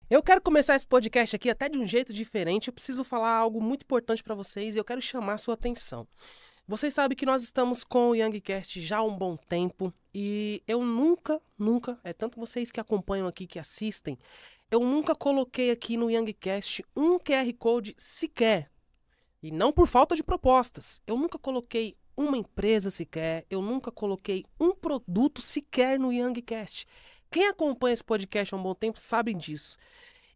Eu quero começar esse podcast aqui até de um jeito diferente. Eu preciso falar algo muito importante para vocês e eu quero chamar a sua atenção. Vocês sabem que nós estamos com o YoungCast já há um bom tempo e eu nunca, é tanto vocês que acompanham aqui, que assistem, eu nunca coloquei aqui no YoungCast um QR Code sequer. E não por falta de propostas. Eu nunca coloquei uma empresa sequer, eu nunca coloquei um produto sequer no YoungCast. Quem acompanha esse podcast há um bom tempo sabe disso.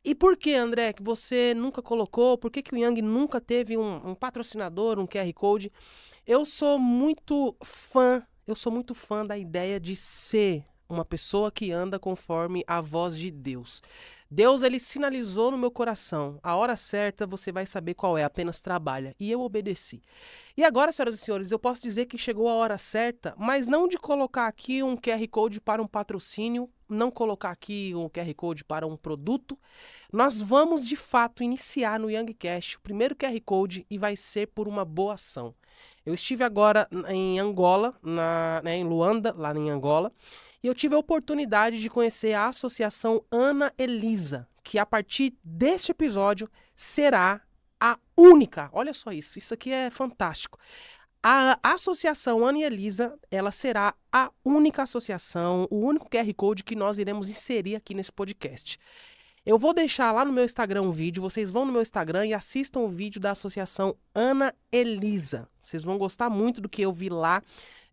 E por que, André, que você nunca colocou? Por que o Young nunca teve um patrocinador, um QR Code? Eu sou muito fã da ideia de ser uma pessoa que anda conforme a voz de Deus. Deus, ele sinalizou no meu coração, a hora certa você vai saber qual é, apenas trabalha. E eu obedeci. E agora, senhoras e senhores, eu posso dizer que chegou a hora certa, mas não de colocar aqui um QR Code para um patrocínio, não colocar aqui um QR Code para um produto. Nós vamos, de fato, iniciar no YoungCast o primeiro QR Code e vai ser por uma boa ação. Eu estive agora em Angola, em Luanda, lá em Angola, e eu tive a oportunidade de conhecer a Associação Ana Elisa, que a partir deste episódio será a única, olha só isso aqui é fantástico. A Associação Ana Elisa, ela será a única associação, o único QR Code que nós iremos inserir aqui nesse podcast. Eu vou deixar lá no meu Instagram um vídeo, vocês vão no meu Instagram e assistam o vídeo da Associação Ana Elisa. Vocês vão gostar muito do que eu vi lá.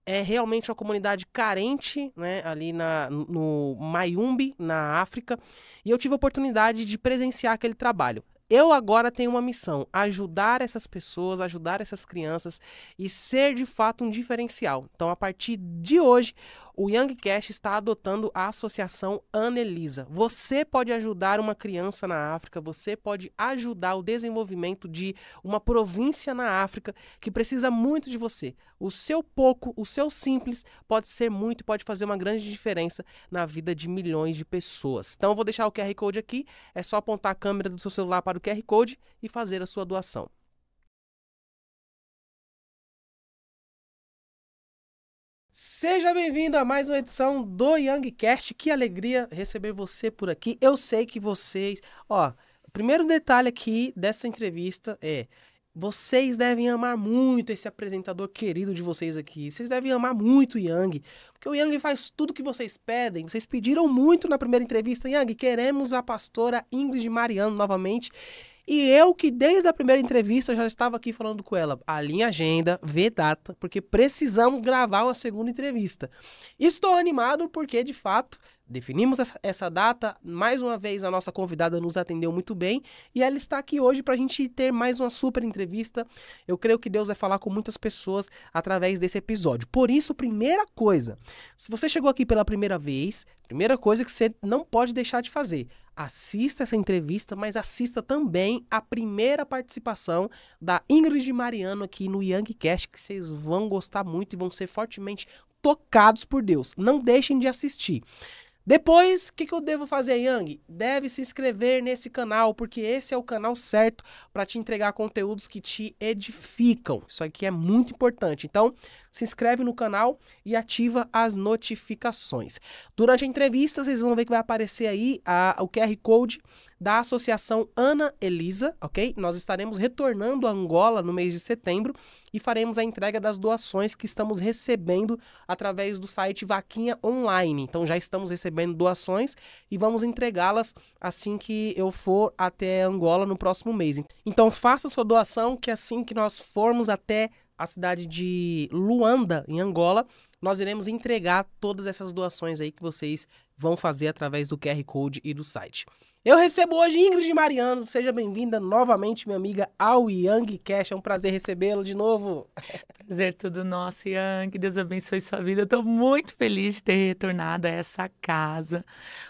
É realmente uma comunidade carente, né, ali no Mayumbe, na África, e eu tive a oportunidade de presenciar aquele trabalho. Eu agora tenho uma missão, ajudar essas pessoas, ajudar essas crianças e ser de fato um diferencial. Então, a partir de hoje, o YoungCast está adotando a Associação Ana Elisa. Você pode ajudar uma criança na África, você pode ajudar o desenvolvimento de uma província na África que precisa muito de você. O seu pouco, o seu simples pode ser muito, pode fazer uma grande diferença na vida de milhões de pessoas. Então, eu vou deixar o QR Code aqui, é só apontar a câmera do seu celular para o QR Code e fazer a sua doação. Seja bem-vindo a mais uma edição do YoungCast. Que alegria receber você por aqui. Eu sei que vocês... Ó, o primeiro detalhe aqui dessa entrevista é... Vocês devem amar muito esse apresentador querido de vocês aqui. Vocês devem amar muito o Young, porque o Young faz tudo que vocês pedem. Vocês pediram muito na primeira entrevista. Young, queremos a pastora Ingrid Mariano novamente. E eu que desde a primeira entrevista já estava aqui falando com ela, alinha a agenda, vê data, porque precisamos gravar uma segunda entrevista. Estou animado porque, de fato, definimos essa data, mais uma vez a nossa convidada nos atendeu muito bem e ela está aqui hoje para a gente ter mais uma super entrevista. Eu creio que Deus vai falar com muitas pessoas através desse episódio. Por isso, primeira coisa, se você chegou aqui pela primeira vez, primeira coisa que você não pode deixar de fazer, assista essa entrevista, mas assista também a primeira participação da Ingrid Mariano aqui no YoungCast, que vocês vão gostar muito e vão ser fortemente tocados por Deus. Não deixem de assistir. Depois, o que eu devo fazer, Young? Deve se inscrever nesse canal, porque esse é o canal certo para te entregar conteúdos que te edificam. Isso aqui é muito importante. Então, se inscreve no canal e ativa as notificações. Durante a entrevista, vocês vão ver que vai aparecer aí o QR Code da Associação Ana Elisa, ok? Nós estaremos retornando a Angola no mês de setembro e faremos a entrega das doações que estamos recebendo através do site Vaquinha Online. Então já estamos recebendo doações e vamos entregá-las assim que eu for até Angola no próximo mês. Então faça sua doação, que assim que nós formos até a cidade de Luanda, em Angola, nós iremos entregar todas essas doações aí que vocês vão fazer através do QR Code e do site. Eu recebo hoje Ingrid Mariano, seja bem-vinda novamente, minha amiga, ao YoungCast. É um prazer recebê-la de novo. Prazer todo nosso, Ian, que Deus abençoe sua vida. Eu estou muito feliz de ter retornado a essa casa,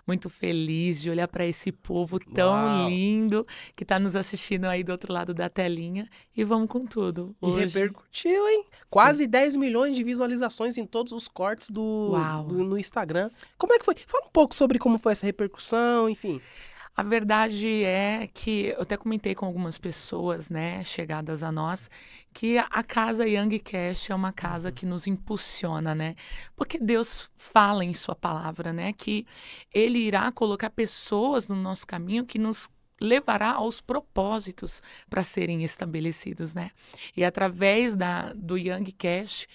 muito feliz de olhar para esse povo tão lindo que está nos assistindo aí do outro lado da telinha. E vamos com tudo. Hoje... E repercutiu, hein? Quase 10 milhões de visualizações em todos os cortes no Instagram. Como é que foi? Fala um pouco sobre como foi essa repercussão, enfim. A verdade é que eu até comentei com algumas pessoas, né, chegadas a nós, que a casa Young Cash é uma casa que nos impulsiona, né? Porque Deus fala em sua palavra, né, que ele irá colocar pessoas no nosso caminho que nos levará aos propósitos para serem estabelecidos, né? E através do Young Cash,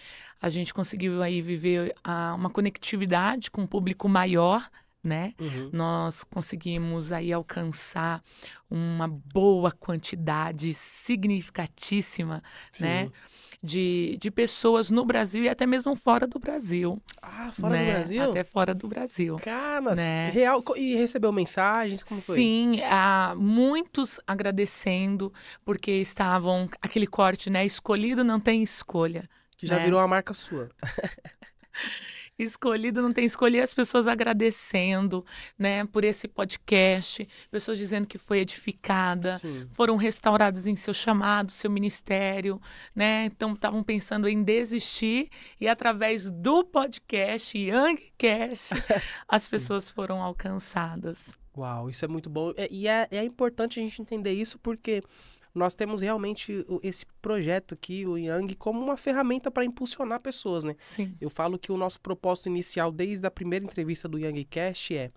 a gente conseguiu aí viver uma conectividade com um público maior, né? Nós conseguimos aí alcançar uma boa quantidade significatíssima, né? De pessoas no Brasil e até mesmo fora do Brasil. Ah, fora do né? Brasil? Até fora do Brasil. Cara, né? real. E recebeu mensagens? Como foi? Sim, muitos agradecendo, porque estavam, aquele corte, né? Escolhido não tem escolha. Que já né? virou uma marca sua. Escolhido não tem escolha, e as pessoas agradecendo, né, por esse podcast, pessoas dizendo que foi edificada, Sim. foram restaurados em seu chamado, seu ministério, né, então estavam pensando em desistir e através do podcast Young Cash, as pessoas foram alcançadas. Uau, isso é muito bom. É importante a gente entender isso porque nós temos realmente esse projeto aqui, o Young, como uma ferramenta para impulsionar pessoas, né? Sim. Eu falo que o nosso propósito inicial, desde a primeira entrevista do Youngcast,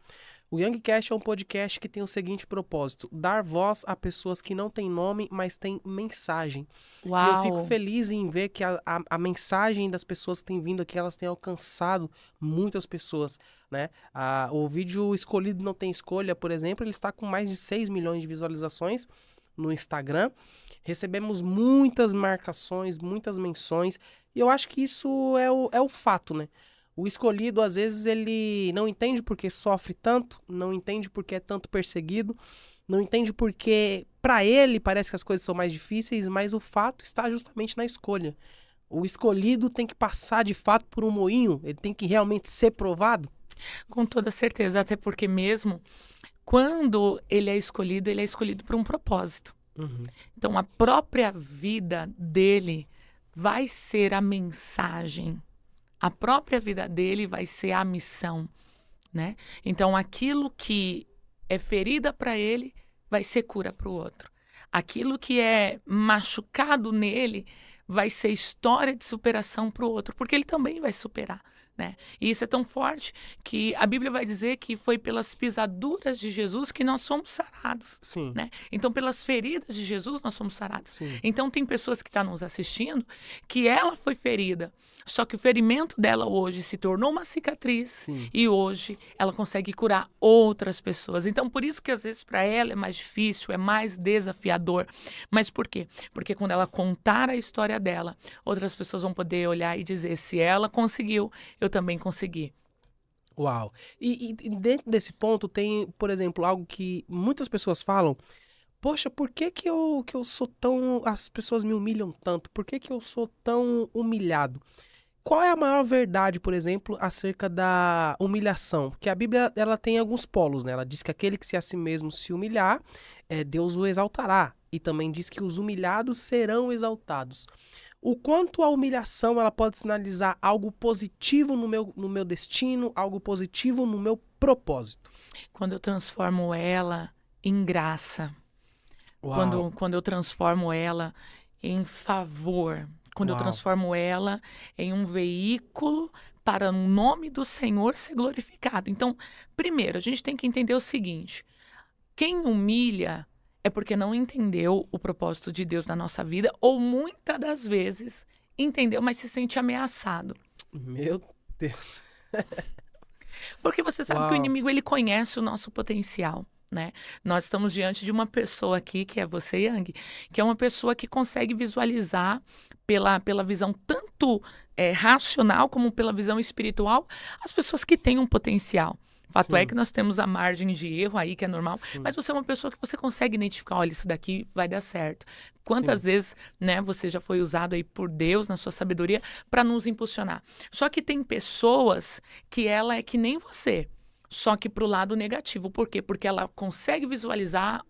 o Youngcast é um podcast que tem o seguinte propósito: dar voz a pessoas que não têm nome, mas têm mensagem. Uau. E eu fico feliz em ver que a mensagem das pessoas que têm vindo aqui, elas têm alcançado muitas pessoas, né? O vídeo Escolhido Não Tem Escolha, por exemplo, ele está com mais de 6 milhões de visualizações no Instagram. Recebemos muitas marcações, muitas menções, e eu acho que isso é o fato, né? O escolhido, às vezes, ele não entende porque sofre tanto, não entende porque é tanto perseguido, não entende porque, para ele, parece que as coisas são mais difíceis, mas o fato está justamente na escolha. O escolhido tem que passar, de fato, por um moinho, ele tem que realmente ser provado. Com toda certeza, até porque mesmo quando ele é escolhido por um propósito. Então, a própria vida dele vai ser a mensagem. A própria vida dele vai ser a missão, né? Então, aquilo que é ferida para ele vai ser cura para o outro. Aquilo que é machucado nele vai ser história de superação para o outro, porque ele também vai superar. Né? E isso é tão forte que a Bíblia vai dizer que foi pelas pisaduras de Jesus que nós somos sarados. Sim. Né? Então, pelas feridas de Jesus, nós somos sarados. Sim. Então, tem pessoas que estão nos assistindo que ela foi ferida, só que o ferimento dela hoje se tornou uma cicatriz. Sim. E hoje ela consegue curar outras pessoas. Então, por isso que às vezes para ela é mais difícil, é mais desafiador. Mas por quê? Porque quando ela contar a história dela, outras pessoas vão poder olhar e dizer: se ela conseguiu, eu também consegui. Uau! E dentro desse ponto tem, por exemplo, algo que muitas pessoas falam: poxa, por que eu sou tão... as pessoas me humilham tanto? Por que eu sou tão humilhado? Qual é a maior verdade, por exemplo, acerca da humilhação? Porque a Bíblia, ela tem alguns polos, né? Ela diz que aquele que se a si mesmo se humilhar, Deus o exaltará. E também diz que os humilhados serão exaltados. O quanto a humilhação ela pode sinalizar algo positivo no meu destino, algo positivo no meu propósito? Quando eu transformo ela em graça, Uau. quando eu transformo ela em favor, quando Uau. eu transformo ela em um veículo para o nome do Senhor ser glorificado. Então, primeiro, a gente tem que entender o seguinte: quem humilha é porque não entendeu o propósito de Deus na nossa vida, ou muitas das vezes entendeu, mas se sente ameaçado. Meu Deus. Porque você sabe Uau. que o inimigo, ele conhece o nosso potencial, né? Nós estamos diante de uma pessoa aqui, que é você, Yang, que é uma pessoa que consegue visualizar pela visão tanto racional como pela visão espiritual as pessoas que têm um potencial. Fato Sim. é que nós temos a margem de erro aí, que é normal, Sim. mas você é uma pessoa que você consegue identificar: olha, isso daqui vai dar certo. Quantas Sim. vezes, né, você já foi usado aí por Deus, na sua sabedoria, para nos impulsionar. Só que tem pessoas que ela é que nem você, só que para o lado negativo. Por quê? Porque ela consegue visualizar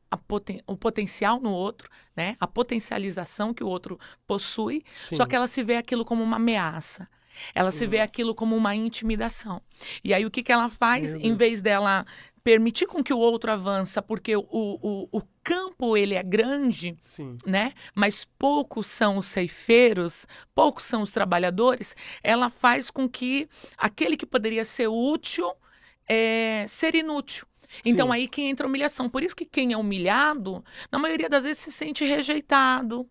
o potencial no outro, né, a potencialização que o outro possui, Sim. só que ela se vê aquilo como uma ameaça. Ela se vê aquilo como uma intimidação. E aí, o que ela faz? Meu Em Deus. vez dela permitir com que o outro avança, porque o campo ele é grande, Sim. né? Mas poucos são os ceifeiros, poucos são os trabalhadores, ela faz com que aquele que poderia ser útil ser inútil. Então Sim. aí que entra a humilhação. Por isso que quem é humilhado, na maioria das vezes se sente rejeitado,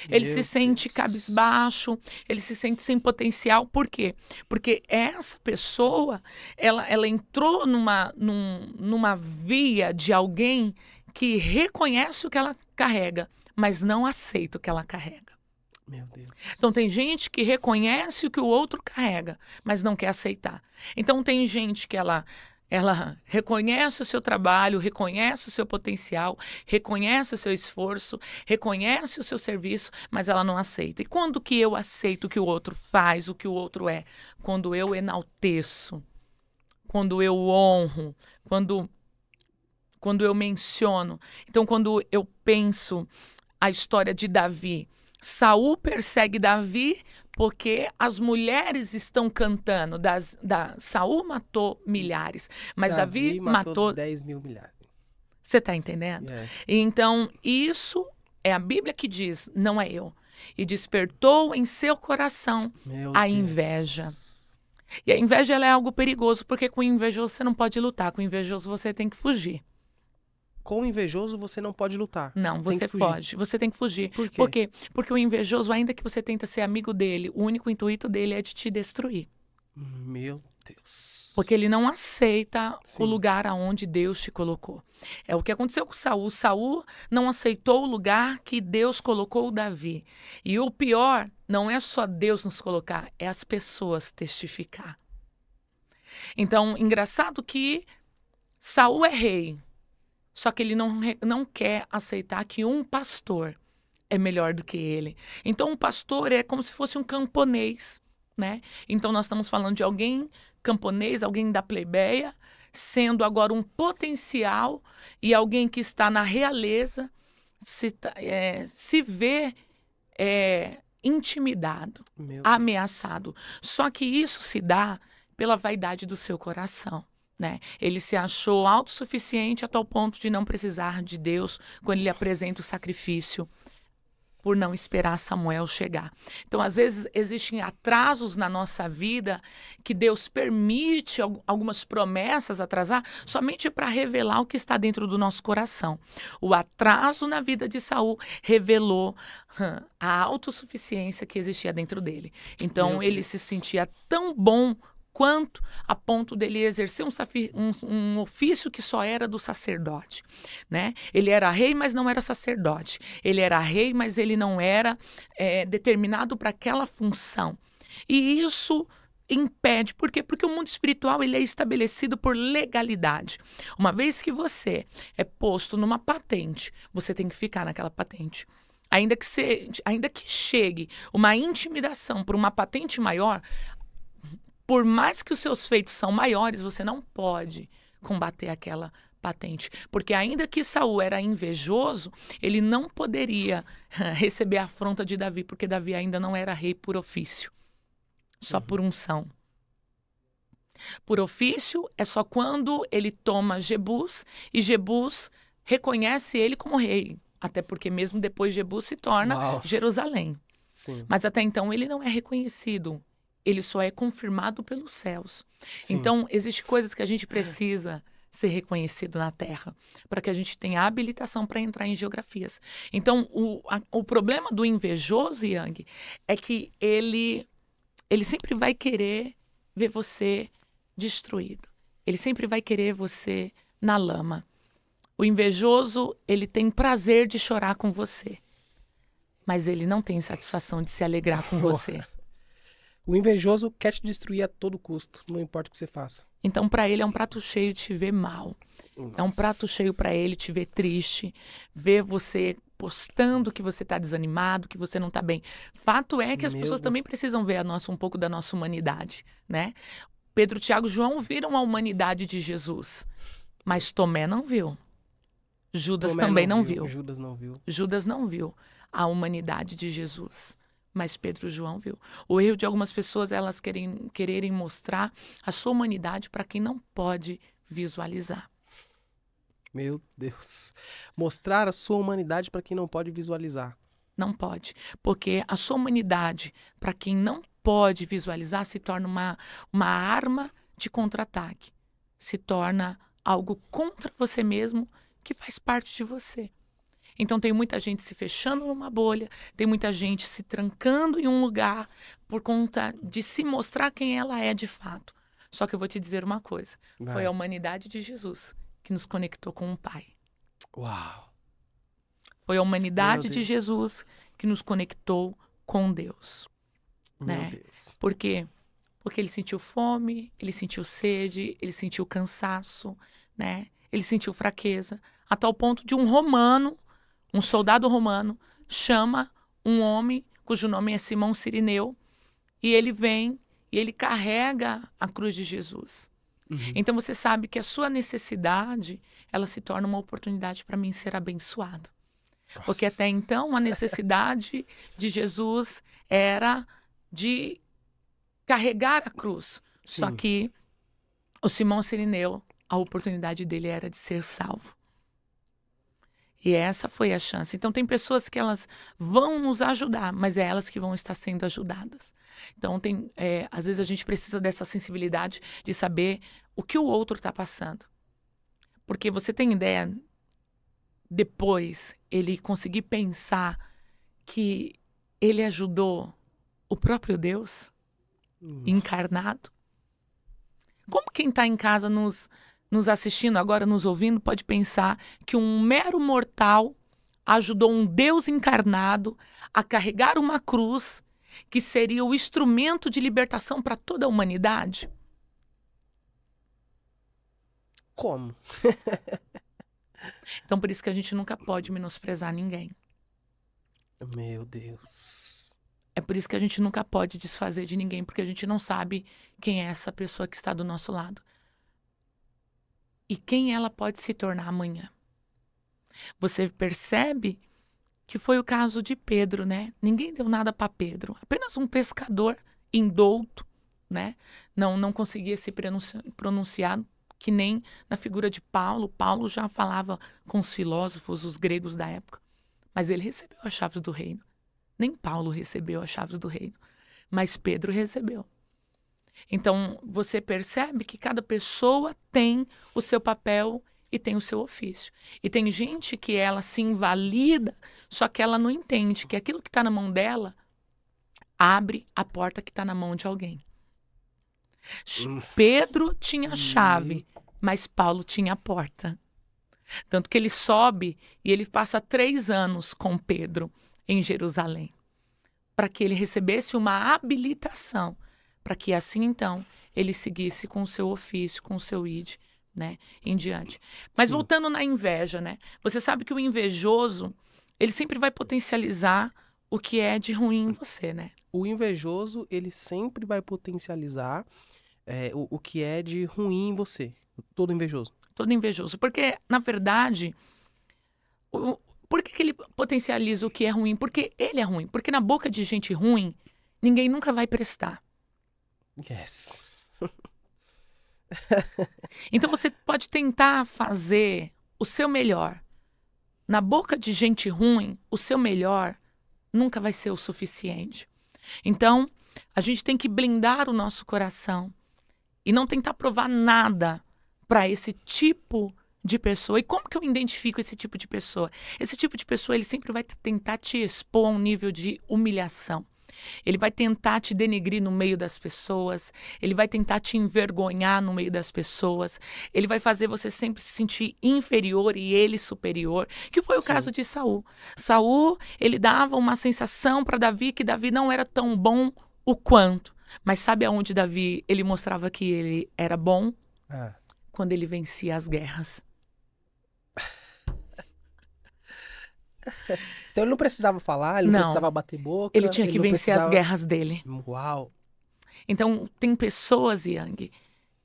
ele se sente cabisbaixo, ele se sente sem potencial. Por quê? Porque essa pessoa, ela entrou numa via de alguém que reconhece o que ela carrega, mas não aceita o que ela carrega. Meu Deus. Então tem gente que reconhece o que o outro carrega, mas não quer aceitar. Então tem gente que ela reconhece o seu trabalho, reconhece o seu potencial, reconhece o seu esforço, reconhece o seu serviço, mas ela não aceita. E quando que eu aceito o que o outro faz, o que o outro é? Quando eu enalteço, quando eu honro, quando eu menciono. Então, quando eu penso a história de Davi, Saul persegue Davi porque as mulheres estão cantando. Saul matou milhares, mas Davi matou 10 mil milhares. Você está entendendo? Yes. Então, isso é a Bíblia que diz, não é eu. E despertou em seu coração a inveja. E a inveja ela é algo perigoso, porque com o invejoso você não pode lutar, com o invejoso você tem que fugir. Com o invejoso você não pode lutar. Não, você foge. Você tem que fugir. Por quê? Por quê? Porque o invejoso, ainda que você tenta ser amigo dele, o único intuito dele é de te destruir. Meu Deus. Porque ele não aceita Sim. o lugar aonde Deus te colocou. É o que aconteceu com Saul. Saul não aceitou o lugar que Deus colocou o Davi. E o pior não é só Deus nos colocar, é as pessoas testificar. Então, engraçado que Saul é rei. Só que ele não quer aceitar que um pastor é melhor do que ele. Então, um pastor é como se fosse um camponês, né? Então, nós estamos falando de alguém camponês, alguém da plebeia, sendo agora um potencial e alguém que está na realeza, se vê intimidado, ameaçado. Só que isso se dá pela vaidade do seu coração. Né? Ele se achou autossuficiente a tal ponto de não precisar de Deus quando ele apresenta o sacrifício por não esperar Samuel chegar. Então, às vezes, existem atrasos na nossa vida que Deus permite algumas promessas atrasar somente para revelar o que está dentro do nosso coração. O atraso na vida de Saul revelou a autossuficiência que existia dentro dele. Então, ele se sentia tão bom quanto a ponto dele exercer um ofício que só era do sacerdote, né? Ele era rei, mas não era sacerdote. Ele era rei, mas ele não era determinado para aquela função. E isso impede. Por quê? Porque o mundo espiritual ele é estabelecido por legalidade. Uma vez que você é posto numa patente, você tem que ficar naquela patente. Ainda que chegue uma intimidação por uma patente maior, por mais que os seus feitos são maiores, você não pode combater aquela patente. Porque ainda que Saul era invejoso, ele não poderia receber a afronta de Davi, porque Davi ainda não era rei por ofício, só por unção. Por ofício é só quando ele toma Jebus e Jebus reconhece ele como rei. Até porque mesmo depois Jebus se torna Jerusalém. Sim. Mas até então ele não é reconhecido. Ele só é confirmado pelos céus. Sim. Então, existem coisas que a gente precisa ser reconhecido na Terra, para que a gente tenha habilitação para entrar em geografias. Então, o problema do invejoso, Yang, é que ele sempre vai querer ver você destruído. Ele sempre vai querer você na lama. O invejoso, ele tem prazer de chorar com você, mas ele não tem satisfação de se alegrar com você. O invejoso quer te destruir a todo custo, não importa o que você faça. Então, para ele é um prato cheio te ver mal. Nossa. É um prato cheio para ele te ver triste, ver você postando que você está desanimado, que você não está bem. Fato é que as pessoas também precisam ver um pouco da nossa humanidade, né? Pedro, Tiago e João viram a humanidade de Jesus, mas Tomé não viu. Judas também não viu. Judas não viu. Judas não viu a humanidade de Jesus. Mas Pedro e João viu. O erro de algumas pessoas é elas quererem mostrar a sua humanidade para quem não pode visualizar. Meu Deus. Mostrar a sua humanidade para quem não pode visualizar. Não pode. Porque a sua humanidade, para quem não pode visualizar, se torna uma arma de contra-ataque. Se torna algo contra você mesmo que faz parte de você. Então tem muita gente se fechando numa bolha, tem muita gente se trancando em um lugar por conta de se mostrar quem ela é de fato. Só que eu vou te dizer uma coisa. Foi a humanidade de Jesus que nos conectou com o Pai. Uau! Foi a humanidade de Jesus que nos conectou com Deus. Meu Deus. Por quê? Porque ele sentiu fome, ele sentiu sede, ele sentiu cansaço, né? Ele sentiu fraqueza, a tal ponto de um romano, um soldado romano, chama um homem cujo nome é Simão Cirineu, e ele vem e ele carrega a cruz de Jesus. Então você sabe que a sua necessidade, ela se torna uma oportunidade para mim ser abençoado. Porque até então a necessidade de Jesus era de carregar a cruz. Sim. Só que o Simão Cirineu, a oportunidade dele era de ser salvo. E essa foi a chance. Então tem pessoas que elas vão nos ajudar, mas é elas que vão estar sendo ajudadas. Então às vezes a gente precisa dessa sensibilidade de saber o que o outro está passando. Porque você tem ideia, depois ele conseguir pensar que ele ajudou o próprio Deus encarnado? Como quem está em casa nos assistindo agora, nos ouvindo, pode pensar que um mero mortal ajudou um Deus encarnado a carregar uma cruz que seria o instrumento de libertação para toda a humanidade? Como? Então, por isso que a gente nunca pode menosprezar ninguém. Meu Deus. É por isso que a gente nunca pode desfazer de ninguém, porque a gente não sabe quem é essa pessoa que está do nosso lado. E quem ela pode se tornar amanhã. Você percebe que foi o caso de Pedro, né? Ninguém deu nada para Pedro. Apenas um pescador indouto, né? Não conseguia se pronunciar, que nem na figura de Paulo. Paulo já falava com os filósofos, os gregos da época. Mas ele recebeu as chaves do reino. Nem Paulo recebeu as chaves do reino. Mas Pedro recebeu. Então, você percebe que cada pessoa tem o seu papel e tem o seu ofício. E tem gente que ela se invalida, só que ela não entende que aquilo que está na mão dela abre a porta que está na mão de alguém. Pedro tinha a chave, mas Paulo tinha a porta. Tanto que ele sobe e ele passa 3 anos com Pedro em Jerusalém, para que ele recebesse uma habilitação, para que assim então ele seguisse com o seu ofício, com o seu id, né, em diante. Mas Sim. voltando na inveja, né? Você sabe que o invejoso, ele sempre vai potencializar o que é de ruim em você, né? O invejoso, ele sempre vai potencializar o que é de ruim em você. Todo invejoso. Todo invejoso. Porque, na verdade, por que ele potencializa o que é ruim? Porque ele é ruim. Porque na boca de gente ruim, ninguém nunca vai prestar. Yes. Então você pode tentar fazer o seu melhor. Na boca de gente ruim, o seu melhor nunca vai ser o suficiente. Então, a gente tem que blindar o nosso coração e não tentar provar nada para esse tipo de pessoa. E como que eu identifico esse tipo de pessoa? Esse tipo de pessoa, ele sempre vai tentar te expor a um nível de humilhação. Ele vai tentar te denegrir no meio das pessoas, ele vai tentar te envergonhar no meio das pessoas, ele vai fazer você sempre se sentir inferior e ele superior, que foi o caso de Saul. Saul, ele dava uma sensação para Davi que Davi não era tão bom o quanto. Mas sabe aonde Davi, ele mostrava que ele era bom? Quando ele vencia as guerras. Então ele não precisava falar, ele não precisava bater boca. Ele tinha que vencer as guerras dele. Uau. Então tem pessoas, Yang,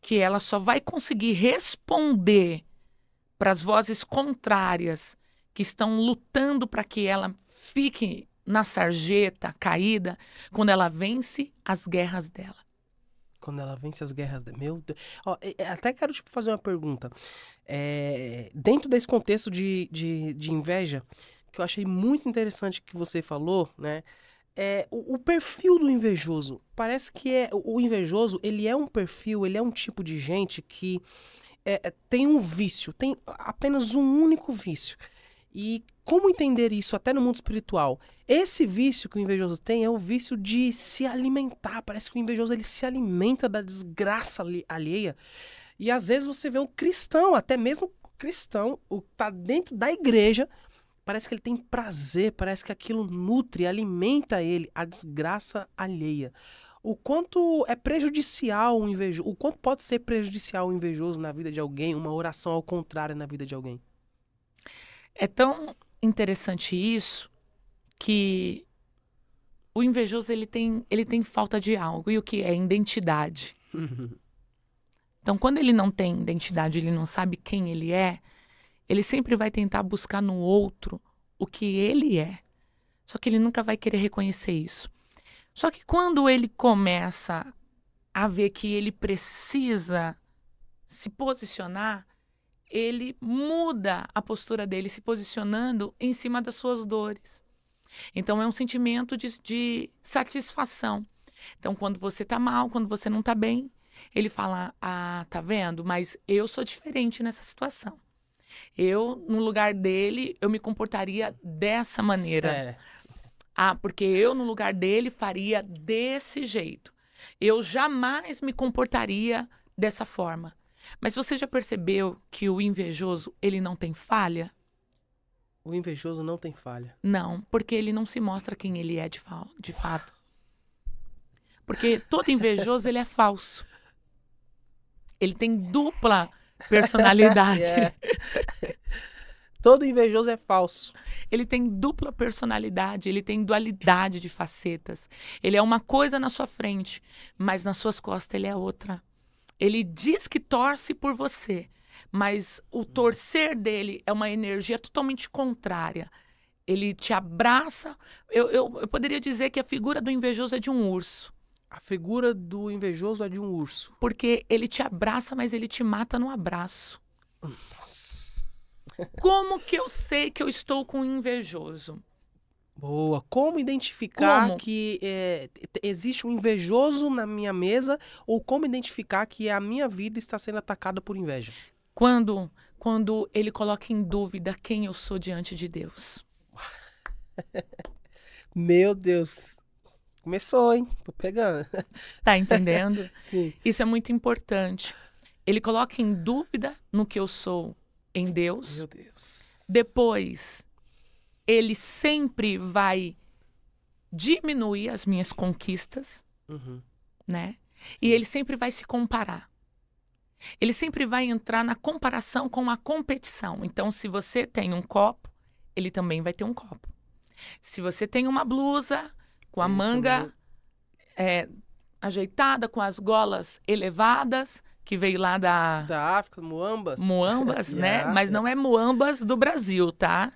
que ela só vai conseguir responder para as vozes contrárias que estão lutando para que ela fique na sarjeta, caída, quando ela vence as guerras dela. quando ela vence as guerras. Meu Deus. Ó, até quero tipo, fazer uma pergunta. Dentro desse contexto de inveja, que eu achei muito interessante que você falou, né? O perfil do invejoso. Parece que o invejoso, ele é um perfil, ele é um tipo de gente que tem um vício, tem apenas um único vício. E como entender isso até no mundo espiritual? Esse vício que o invejoso tem é o vício de se alimentar. Parece que o invejoso ele se alimenta da desgraça alheia. E às vezes você vê um cristão, até mesmo cristão, o que tá dentro da igreja, parece que ele tem prazer, parece que aquilo nutre, alimenta ele, a desgraça alheia. O quanto é prejudicial o invejoso, o quanto pode ser prejudicial o invejoso na vida de alguém, uma oração ao contrário na vida de alguém? É tão interessante isso que o invejoso ele tem falta de algo. E o que é? Identidade. Então, quando ele não tem identidade, ele não sabe quem ele é, ele sempre vai tentar buscar no outro o que ele é. Só que ele nunca vai querer reconhecer isso. Só que quando ele começa a ver que ele precisa se posicionar, ele muda a postura dele, se posicionando em cima das suas dores. Então, é um sentimento de satisfação. Então, quando você tá mal, quando você não tá bem, ele fala, tá vendo? Mas eu sou diferente nessa situação. Eu, no lugar dele, eu me comportaria dessa maneira. Porque eu, no lugar dele, faria desse jeito. Eu jamais me comportaria dessa forma. Mas você já percebeu que o invejoso, ele não tem falha? O invejoso não tem falha. Não, porque ele não se mostra quem ele é de fato. Porque todo invejoso, ele é falso. Ele tem dupla personalidade. Todo invejoso é falso. Ele tem dupla personalidade, ele tem dualidade de facetas. Ele é uma coisa na sua frente, mas nas suas costas ele é outra. Ele diz que torce por você, mas o torcer dele é uma energia totalmente contrária. Ele te abraça. Eu poderia dizer que a figura do invejoso é de um urso. A figura do invejoso é de um urso. Porque ele te abraça, mas ele te mata no abraço. Nossa. Como que eu sei que eu estou com um invejoso? Boa. Como identificar que existe um invejoso na minha mesa ou como identificar que a minha vida está sendo atacada por inveja? Quando ele coloca em dúvida quem eu sou diante de Deus. Meu Deus. Começou, hein? Tô pegando. Tá entendendo? Sim. Isso é muito importante. Ele coloca em dúvida no que eu sou em Deus. Meu Deus. Depois, ele sempre vai diminuir as minhas conquistas, né? Sim. E ele sempre vai se comparar. Ele sempre vai entrar na comparação com a competição. Então, se você tem um copo, ele também vai ter um copo. Se você tem uma blusa com a manga ajeitada, com as golas elevadas, que veio lá da África, Muambas. Muambas, né? Mas não é Muambas do Brasil, tá?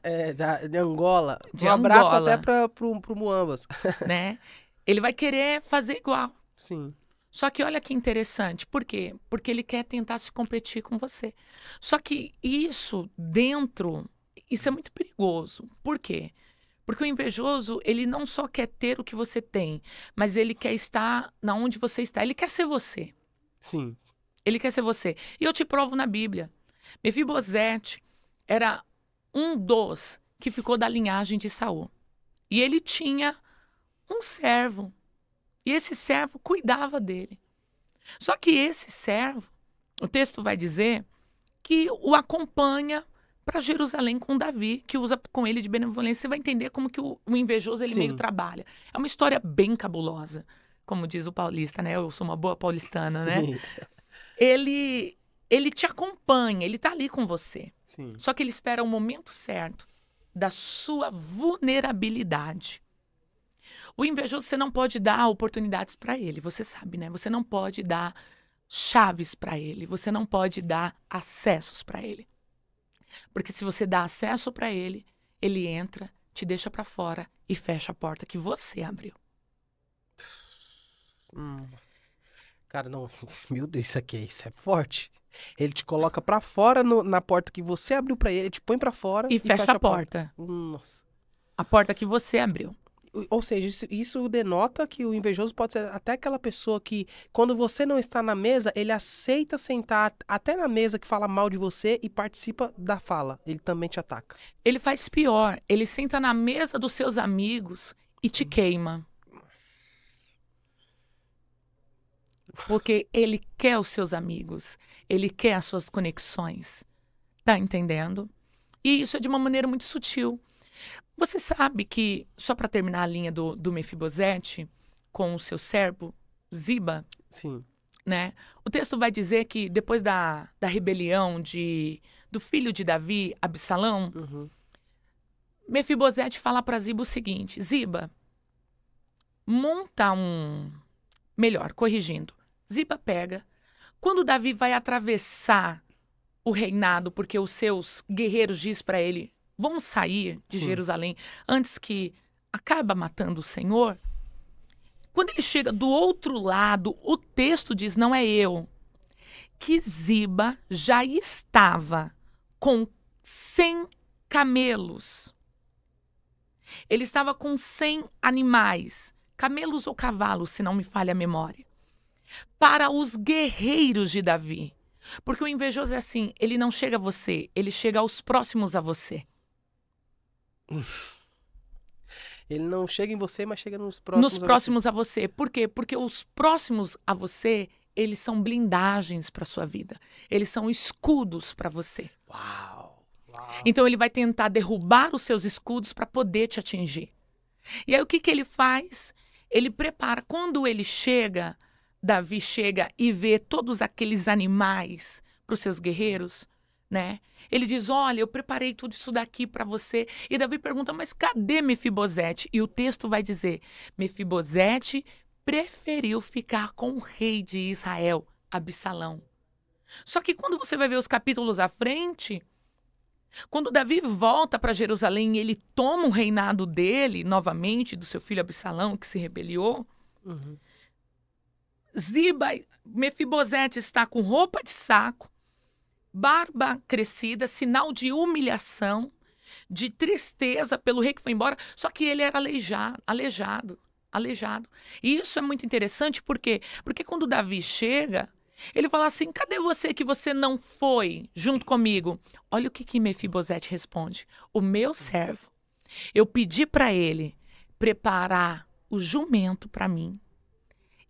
De Angola. De um abraço Angola. Até pro Muambas. Né? Ele vai querer fazer igual. Sim. Só que olha que interessante. Por quê? Porque ele quer tentar se competir com você. Só que isso é muito perigoso. Por quê? Porque o invejoso, ele não só quer ter o que você tem, mas ele quer estar na onde você está. Ele quer ser você. Sim. Ele quer ser você. E eu te provo na Bíblia. Mefibosete era um dos que ficou da linhagem de Saul. E ele tinha um servo. E esse servo cuidava dele. Só que esse servo, o texto vai dizer que o acompanha para Jerusalém com Davi, que usa com ele de benevolência. Você vai entender como que o invejoso ele meio trabalha. É uma história bem cabulosa, como diz o paulista, né? Eu sou uma boa paulistana, Sim. né? Ele te acompanha, ele tá ali com você. Sim. Só que ele espera o momento certo da sua vulnerabilidade. O invejoso, você não pode dar oportunidades para ele, você sabe, né? Você não pode dar chaves para ele, você não pode dar acessos para ele. Porque se você dá acesso para ele, ele entra, te deixa para fora e fecha a porta que você abriu. Cara, não, meu Deus, isso é forte. Ele te coloca pra fora na porta que você abriu pra ele, te põe pra fora E e fecha fecha a a porta. porta. Nossa. A porta que você abriu. Ou seja, isso denota que o invejoso pode ser até aquela pessoa que, quando você não está na mesa, ele aceita sentar até na mesa que fala mal de você e participa da fala. Ele também te ataca. Ele faz pior. Ele senta na mesa dos seus amigos e te queima. Porque ele quer os seus amigos. Ele quer as suas conexões. Tá entendendo? E isso é de uma maneira muito sutil. Você sabe que, só para terminar a linha do Mefibosete com o seu servo, Ziba, Sim. né? O texto vai dizer que depois da rebelião do filho de Davi, Absalão, Uhum. Mefibosete fala para Ziba o seguinte: Ziba, monta Melhor, corrigindo. Ziba pega. Quando Davi vai atravessar o reinado, porque os seus guerreiros diz para ele: vamos sair de Sim. Jerusalém antes que acaba matando o Senhor. Quando ele chega do outro lado, o texto diz, não é eu, que Ziba já estava com 100 camelos. Ele estava com 100 animais, camelos ou cavalos, se não me falha a memória, para os guerreiros de Davi. Porque o invejoso é assim, ele não chega a você, ele chega aos próximos a você. Ele não chega em você, mas chega nos próximos. Nos próximos a você. Por quê? Porque os próximos a você, eles são blindagens para sua vida. Eles são escudos para você. Uau! Então ele vai tentar derrubar os seus escudos para poder te atingir. E aí o que ele faz? Ele prepara. Quando ele chega, Davi chega e vê todos aqueles animais para os seus guerreiros, né? Ele diz, olha, eu preparei tudo isso daqui para você. E Davi pergunta, mas cadê Mefibosete? E o texto vai dizer, Mefibosete preferiu ficar com o rei de Israel, Absalão. Só que quando você vai ver os capítulos à frente, quando Davi volta para Jerusalém e ele toma o reinado dele, novamente, do seu filho Absalão, que se rebeliou, Uhum. Mefibosete está com roupa de saco, barba crescida, sinal de humilhação, de tristeza pelo rei que foi embora, só que ele era aleijado. E isso é muito interessante, por quê? Porque quando Davi chega, ele fala assim, cadê você que você não foi junto comigo? Olha o que Mefibosete responde, o meu servo, eu pedi para ele preparar o jumento para mim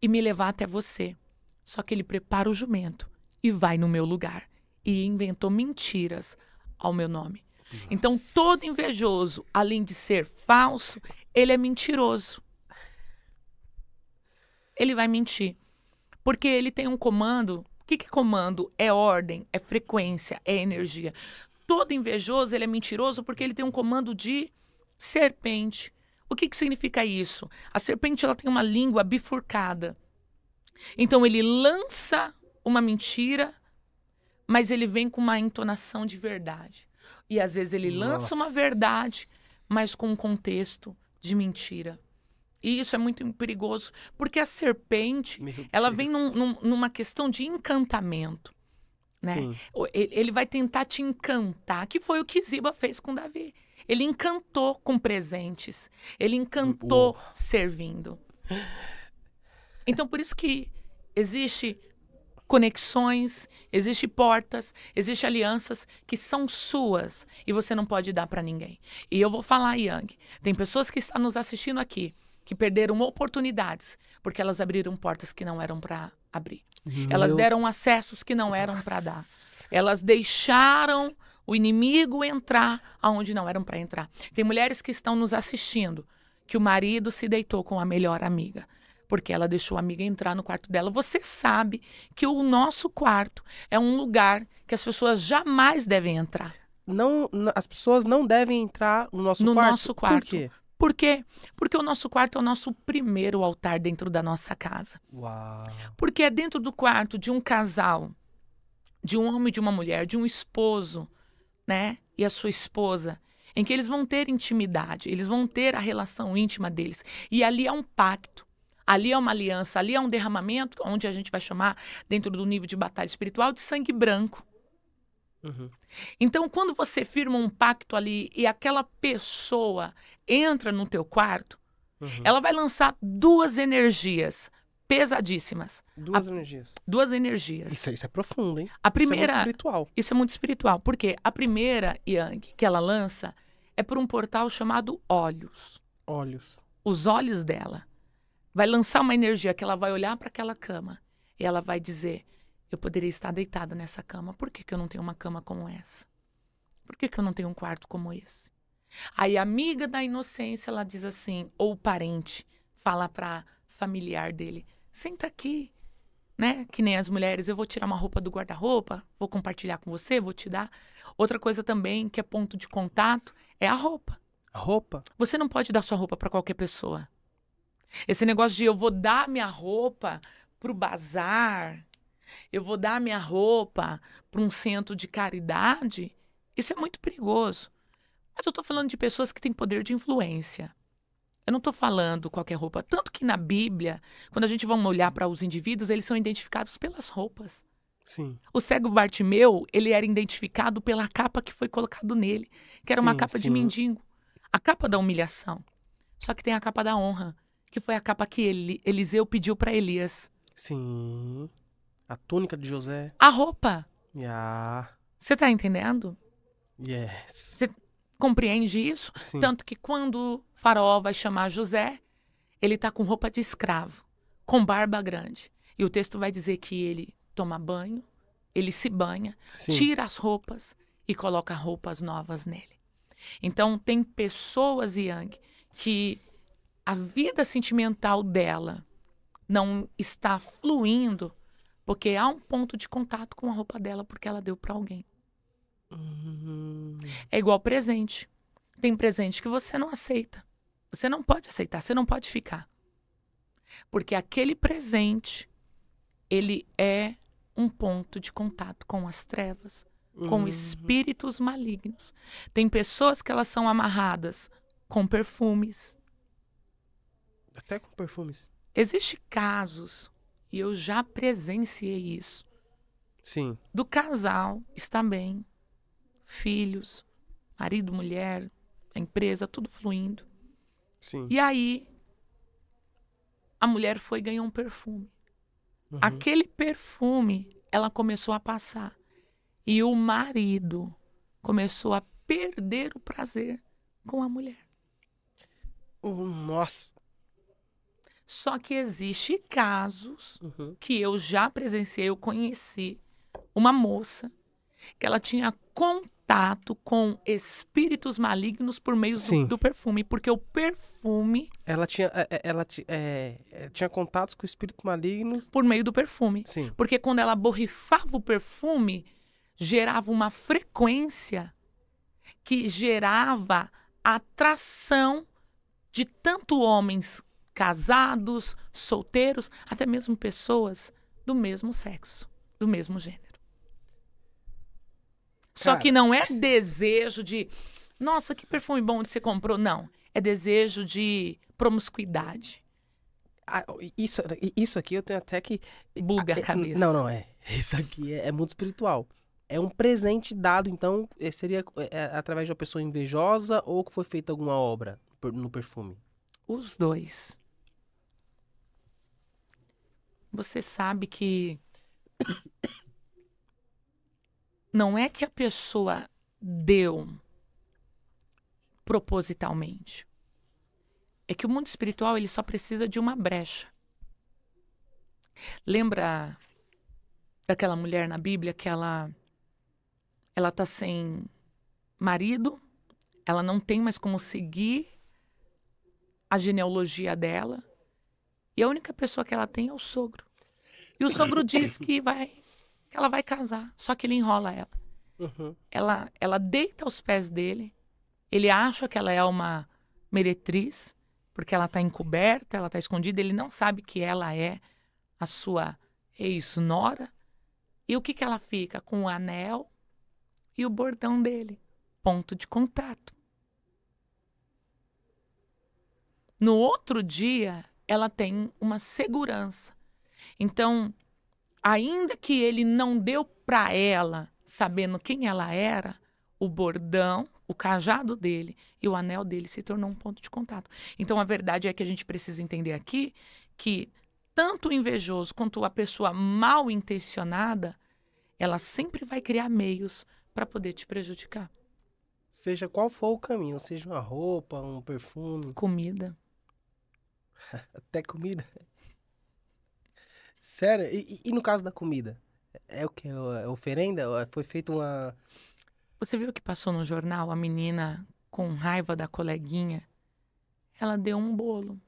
e me levar até você, só que ele prepara o jumento e vai no meu lugar. E inventou mentiras ao meu nome. Nossa. Então, todo invejoso, além de ser falso, ele é mentiroso. Ele vai mentir. Porque ele tem um comando. O que é comando? É ordem, é frequência, é energia. Todo invejoso, ele é mentiroso porque ele tem um comando de serpente. O que significa isso? A serpente, ela tem uma língua bifurcada. Então, ele lança uma mentira, mas ele vem com uma entonação de verdade. E às vezes ele lança uma verdade, mas com um contexto de mentira. E isso é muito perigoso, porque a serpente, ela vem numa questão de encantamento, né? Ele vai tentar te encantar, que foi o que Ziba fez com Davi. Ele encantou com presentes, ele encantou servindo. Então, por isso que existe conexões, existem portas, existem alianças que são suas e você não pode dar para ninguém. E eu vou falar, Yang, tem pessoas que estão nos assistindo aqui que perderam oportunidades porque elas abriram portas que não eram para abrir. Elas deram acessos que não eram para dar. Elas deixaram o inimigo entrar aonde não eram para entrar. Tem mulheres que estão nos assistindo que o marido se deitou com a melhor amiga, porque ela deixou a amiga entrar no quarto dela. Você sabe que o nosso quarto é um lugar que as pessoas jamais devem entrar. Não, as pessoas não devem entrar no nosso quarto? No nosso quarto. Por quê? Por quê? Porque o nosso quarto é o nosso primeiro altar dentro da nossa casa. Uau. Porque é dentro do quarto de um casal, de um homem e de uma mulher, de um esposo, né? E a sua esposa, em que eles vão ter intimidade, eles vão ter a relação íntima deles. E ali há um pacto. Ali é uma aliança, ali é um derramamento, onde a gente vai chamar, dentro do nível de batalha espiritual, de sangue branco. Uhum. Então, quando você firma um pacto ali e aquela pessoa entra no teu quarto, ela vai lançar duas energias pesadíssimas. Duas energias. Duas energias. Isso é profundo, hein? A primeira, isso é muito espiritual. Isso é muito espiritual. Porque a primeira, Yang, que ela lança é por um portal chamado Olhos. Olhos. Os olhos dela. Vai lançar uma energia que ela vai olhar para aquela cama e ela vai dizer: eu poderia estar deitada nessa cama. Por que eu não tenho uma cama como essa? Por que eu não tenho um quarto como esse? Aí a amiga da inocência, ela diz assim, ou o parente, fala para familiar dele: senta aqui, né? Que nem as mulheres, eu vou tirar uma roupa do guarda-roupa, vou compartilhar com você, vou te dar. Outra coisa também que é ponto de contato é a roupa. A roupa? Você não pode dar sua roupa para qualquer pessoa. Esse negócio de eu vou dar minha roupa pro bazar, eu vou dar minha roupa para um centro de caridade, isso é muito perigoso. Mas eu estou falando de pessoas que têm poder de influência. Eu não estou falando qualquer roupa. Tanto que na Bíblia, quando a gente vai olhar para os indivíduos, eles são identificados pelas roupas. Sim. O cego Bartimeu, ele era identificado pela capa que foi colocado nele, que era uma capa de mendigo. A capa da humilhação. Só que tem a capa da honra, que foi a capa que Eliseu pediu para Elias. Sim. A túnica de José. A roupa. Yeah. Você tá entendendo? Yes. Você compreende isso? Sim. Tanto que quando o faraó vai chamar José, ele tá com roupa de escravo, com barba grande. E o texto vai dizer que ele toma banho, ele se banha, Sim. tira as roupas e coloca roupas novas nele. Então, tem pessoas, Yang, que a vida sentimental dela não está fluindo porque há um ponto de contato com a roupa dela porque ela deu para alguém. É igual presente. Tem presente que você não aceita. Você não pode aceitar, você não pode ficar. Porque aquele presente, ele é um ponto de contato com as trevas, com espíritos malignos. Tem pessoas que elas são amarradas com perfumes. Até com perfumes. Existem casos, e eu já presenciei isso. Sim. Do casal está bem, filhos, marido, mulher, a empresa, tudo fluindo. Sim. E aí, a mulher foi e ganhou um perfume. Aquele perfume, ela começou a passar. E o marido começou a perder o prazer com a mulher. Nossa. Só que existe casos que eu já presenciei, eu conheci uma moça que ela tinha contato com espíritos malignos por meio do perfume, porque o perfume... Ela tinha contatos com espíritos malignos... Por meio do perfume. Sim. Porque quando ela borrifava o perfume, gerava uma frequência que gerava atração de tanto homens casados, solteiros, até mesmo pessoas do mesmo sexo, do mesmo gênero. Só que não é desejo de, nossa, que perfume bom que você comprou. Não, é desejo de promiscuidade. Isso aqui eu tenho até que... Buga a cabeça. Não, isso aqui é muito espiritual. É um presente dado, então, seria através de uma pessoa invejosa ou que foi feita alguma obra no perfume? Os dois. Você sabe que não é que a pessoa deu propositalmente. É que o mundo espiritual ele só precisa de uma brecha. Lembra daquela mulher na Bíblia que ela tá sem marido, ela não tem mais como seguir a genealogia dela, e a única pessoa que ela tem é o sogro. E o sogro diz que ela vai casar, só que ele enrola ela. Ela deita aos pés dele, ele acha que ela é uma meretriz, porque ela está encoberta, ela está escondida, ele não sabe que ela é a sua ex-nora. E o que ela fica? Com o anel e o bordão dele. Ponto de contato. No outro dia, ela tem uma segurança. Então, ainda que ele não deu para ela, sabendo quem ela era, o bordão, o cajado dele e o anel dele se tornou um ponto de contato. Então, a verdade é que a gente precisa entender aqui que tanto o invejoso quanto a pessoa mal intencionada, ela sempre vai criar meios para poder te prejudicar. Seja qual for o caminho, seja uma roupa, um perfume, Comida. até comida. Sério? E no caso da comida? É o quê? É oferenda? Foi feita uma... Você viu que passou no jornal a menina com raiva da coleguinha? Ela deu um bolo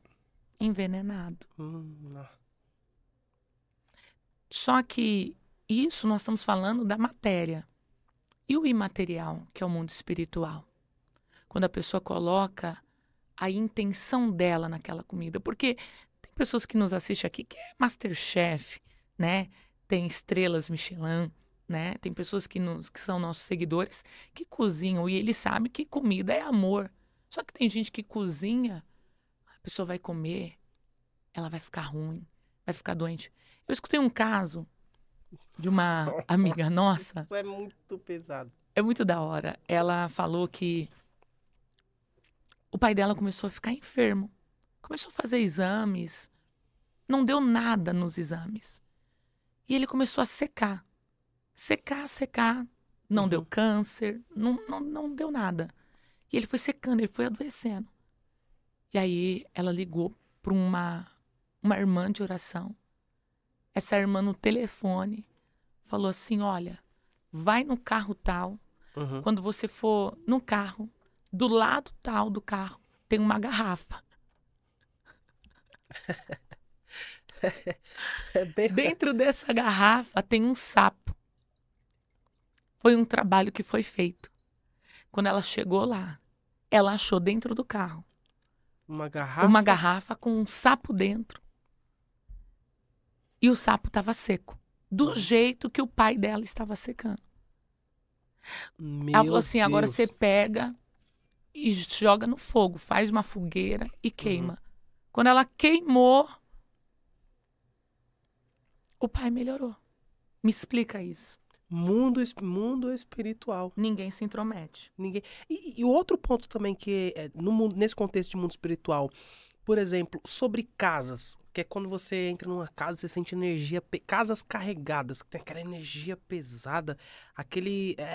envenenado. não. Só que isso nós estamos falando da matéria. E o imaterial, que é o mundo espiritual? Quando a pessoa coloca a intenção dela naquela comida. Porque tem pessoas que nos assistem aqui que é MasterChef, né? Tem estrelas Michelin, né? Tem pessoas que são nossos seguidores que cozinham e eles sabem que comida é amor. Só que tem gente que cozinha, a pessoa vai comer, ela vai ficar ruim, vai ficar doente. Eu escutei um caso de uma amiga nossa. Isso é muito pesado. É muito da hora. Ela falou que o pai dela começou a ficar enfermo. Começou a fazer exames. Não deu nada nos exames. E ele começou a secar. Secar. Não deu câncer. Não deu nada. E ele foi secando, ele foi adoecendo. E aí ela ligou para uma irmã de oração. Essa irmã no telefone falou assim, olha, vai no carro tal. Quando você for no carro, do lado tal do carro, tem uma garrafa. Dentro dessa garrafa tem um sapo. Foi um trabalho que foi feito. Quando ela chegou lá, ela achou dentro do carro uma garrafa com um sapo dentro. E o sapo estava seco. Do jeito que o pai dela estava secando. Ela falou assim, agora você pega e joga no fogo, faz uma fogueira e queima. Quando ela queimou, o pai melhorou. Me explica isso. Mundo espiritual. Ninguém se intromete. Ninguém. E o outro ponto também que é nesse contexto de mundo espiritual, por exemplo, sobre casas, que é quando você entra numa casa, você sente energia, casas carregadas, que tem aquela energia pesada,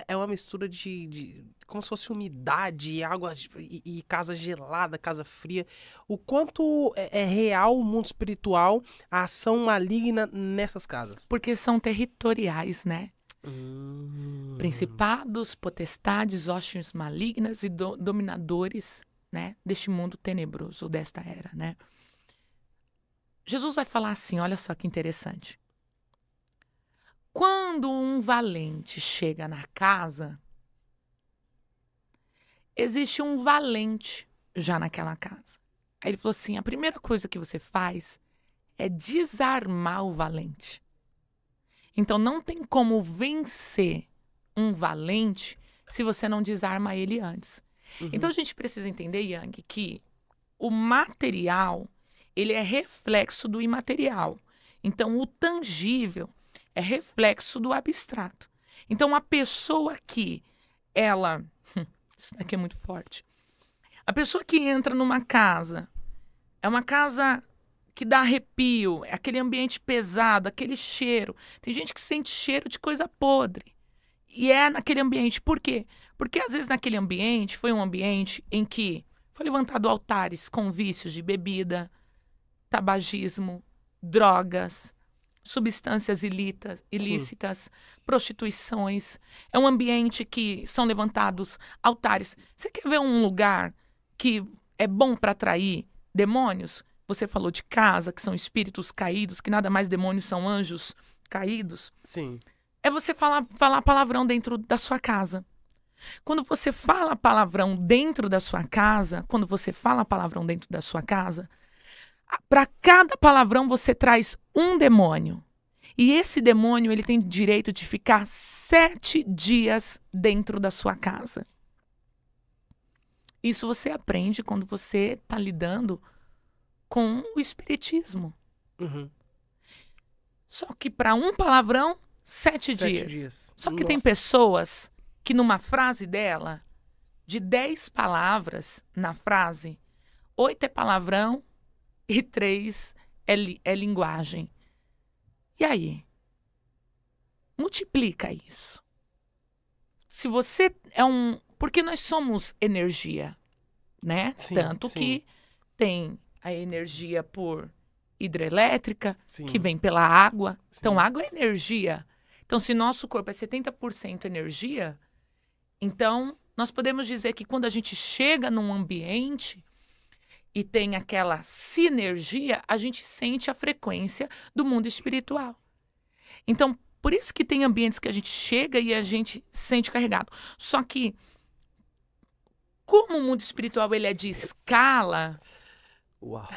é uma mistura de como se fosse umidade, água e casa gelada, casa fria. O quanto é real o mundo espiritual, a ação maligna nessas casas? Porque são territoriais, né? Principados, potestades, hostes malignas e dominadores, né, deste mundo tenebroso, ou desta era, né? Jesus vai falar assim, olha só que interessante. Quando um valente chega na casa, existe um valente já naquela casa. Aí ele falou assim, a primeira coisa que você faz é desarmar o valente. Então não tem como vencer um valente se você não desarma ele antes. Então a gente precisa entender, Yang, que o material, ele é reflexo do imaterial. Então o tangível é reflexo do abstrato. Então a pessoa que ela... Isso daqui é muito forte. A pessoa que entra numa casa, é uma casa que dá arrepio, é aquele ambiente pesado, aquele cheiro. Tem gente que sente cheiro de coisa podre. E é naquele ambiente. Por quê? Porque às vezes naquele ambiente foi um ambiente em que foi levantado altares com vícios de bebida, tabagismo, drogas, substâncias ilícitas, prostituições. É um ambiente que são levantados altares. Você quer ver um lugar que é bom para atrair demônios? Você falou de casa, que são espíritos caídos, que nada mais demônios são anjos caídos. Sim. É você falar palavrão dentro da sua casa. Quando você fala palavrão dentro da sua casa, para cada palavrão você traz um demônio. E esse demônio, ele tem direito de ficar 7 dias dentro da sua casa. Isso você aprende quando você está lidando com o espiritismo. Uhum. Só que para um palavrão, 7 dias. Só que tem pessoas que numa frase dela, de 10 palavras na frase, 8 é palavrão e 3 é linguagem. E aí? Multiplica isso. Se você é porque nós somos energia, né? Sim, Tanto sim. que tem a energia por hidrelétrica, Sim. que vem pela água. Sim. Então, água é energia. Então, se nosso corpo é 70% energia, então nós podemos dizer que quando a gente chega num ambiente e tem aquela sinergia, a gente sente a frequência do mundo espiritual. Então, por isso que tem ambientes que a gente chega e a gente sente carregado. Só que, como o mundo espiritual ele é de escala... Uau.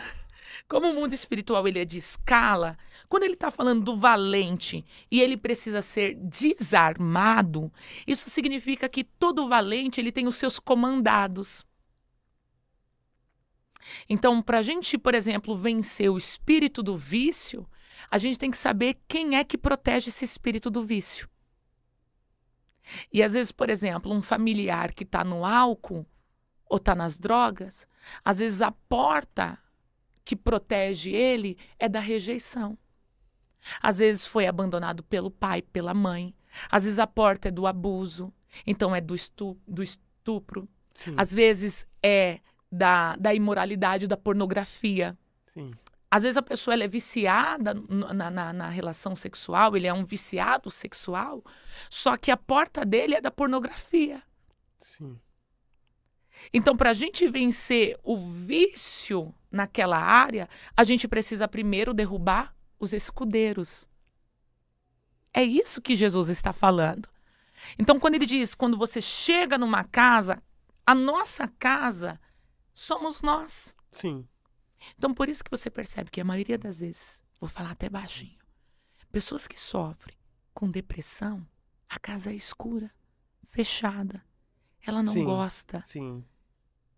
Como o mundo espiritual ele é de escala, quando ele está falando do valente e ele precisa ser desarmado, isso significa que todo valente ele tem os seus comandados. Então, para a gente, por exemplo, vencer o espírito do vício, a gente tem que saber quem é que protege esse espírito do vício. E às vezes, por exemplo, um familiar que está no álcool ou está nas drogas, às vezes a porta que protege ele é da rejeição. Às vezes foi abandonado pelo pai, pela mãe. Às vezes a porta é do abuso, então é do estupro. Sim. Às vezes é da imoralidade, da pornografia. Sim. Às vezes a pessoa ela é viciada na relação sexual, ele é um viciado sexual, só que a porta dele é da pornografia. Sim. Então, para a gente vencer o vício naquela área, a gente precisa primeiro derrubar os escudeiros. É isso que Jesus está falando. Então, quando ele diz, quando você chega numa casa, a nossa casa somos nós. Sim. Então, por isso que você percebe que a maioria das vezes, vou falar até baixinho, pessoas que sofrem com depressão, a casa é escura, fechada. Ela não gosta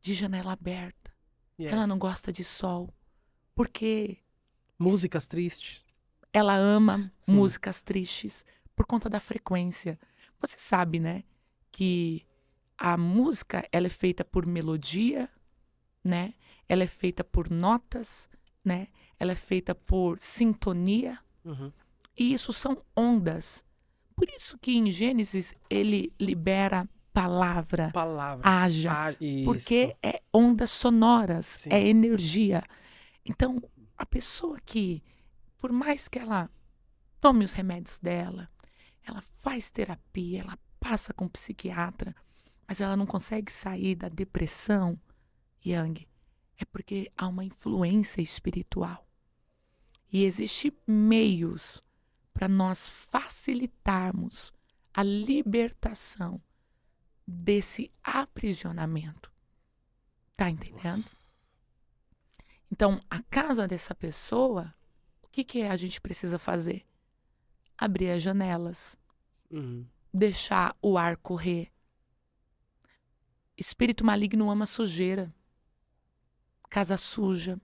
de janela aberta. Yes. Ela não gosta de sol. Porque... músicas tristes. Ela ama músicas tristes por conta da frequência. Você sabe, né? Que a música, ela é feita por melodia, né? Ela é feita por notas, né? Ela é feita por sintonia. Uhum. E isso são ondas. Por isso que em Gênesis ele libera palavra. Haja. Porque é ondas sonoras, é energia. Então, a pessoa que, por mais que ela tome os remédios dela, ela faz terapia, ela passa com um psiquiatra, mas ela não consegue sair da depressão, Yang, é porque há uma influência espiritual. E existem meios para nós facilitarmos a libertação desse aprisionamento. Tá entendendo? Então, a casa dessa pessoa, o que a gente precisa fazer? Abrir as janelas. Deixar o ar correr. Espírito maligno ama sujeira. Casa suja.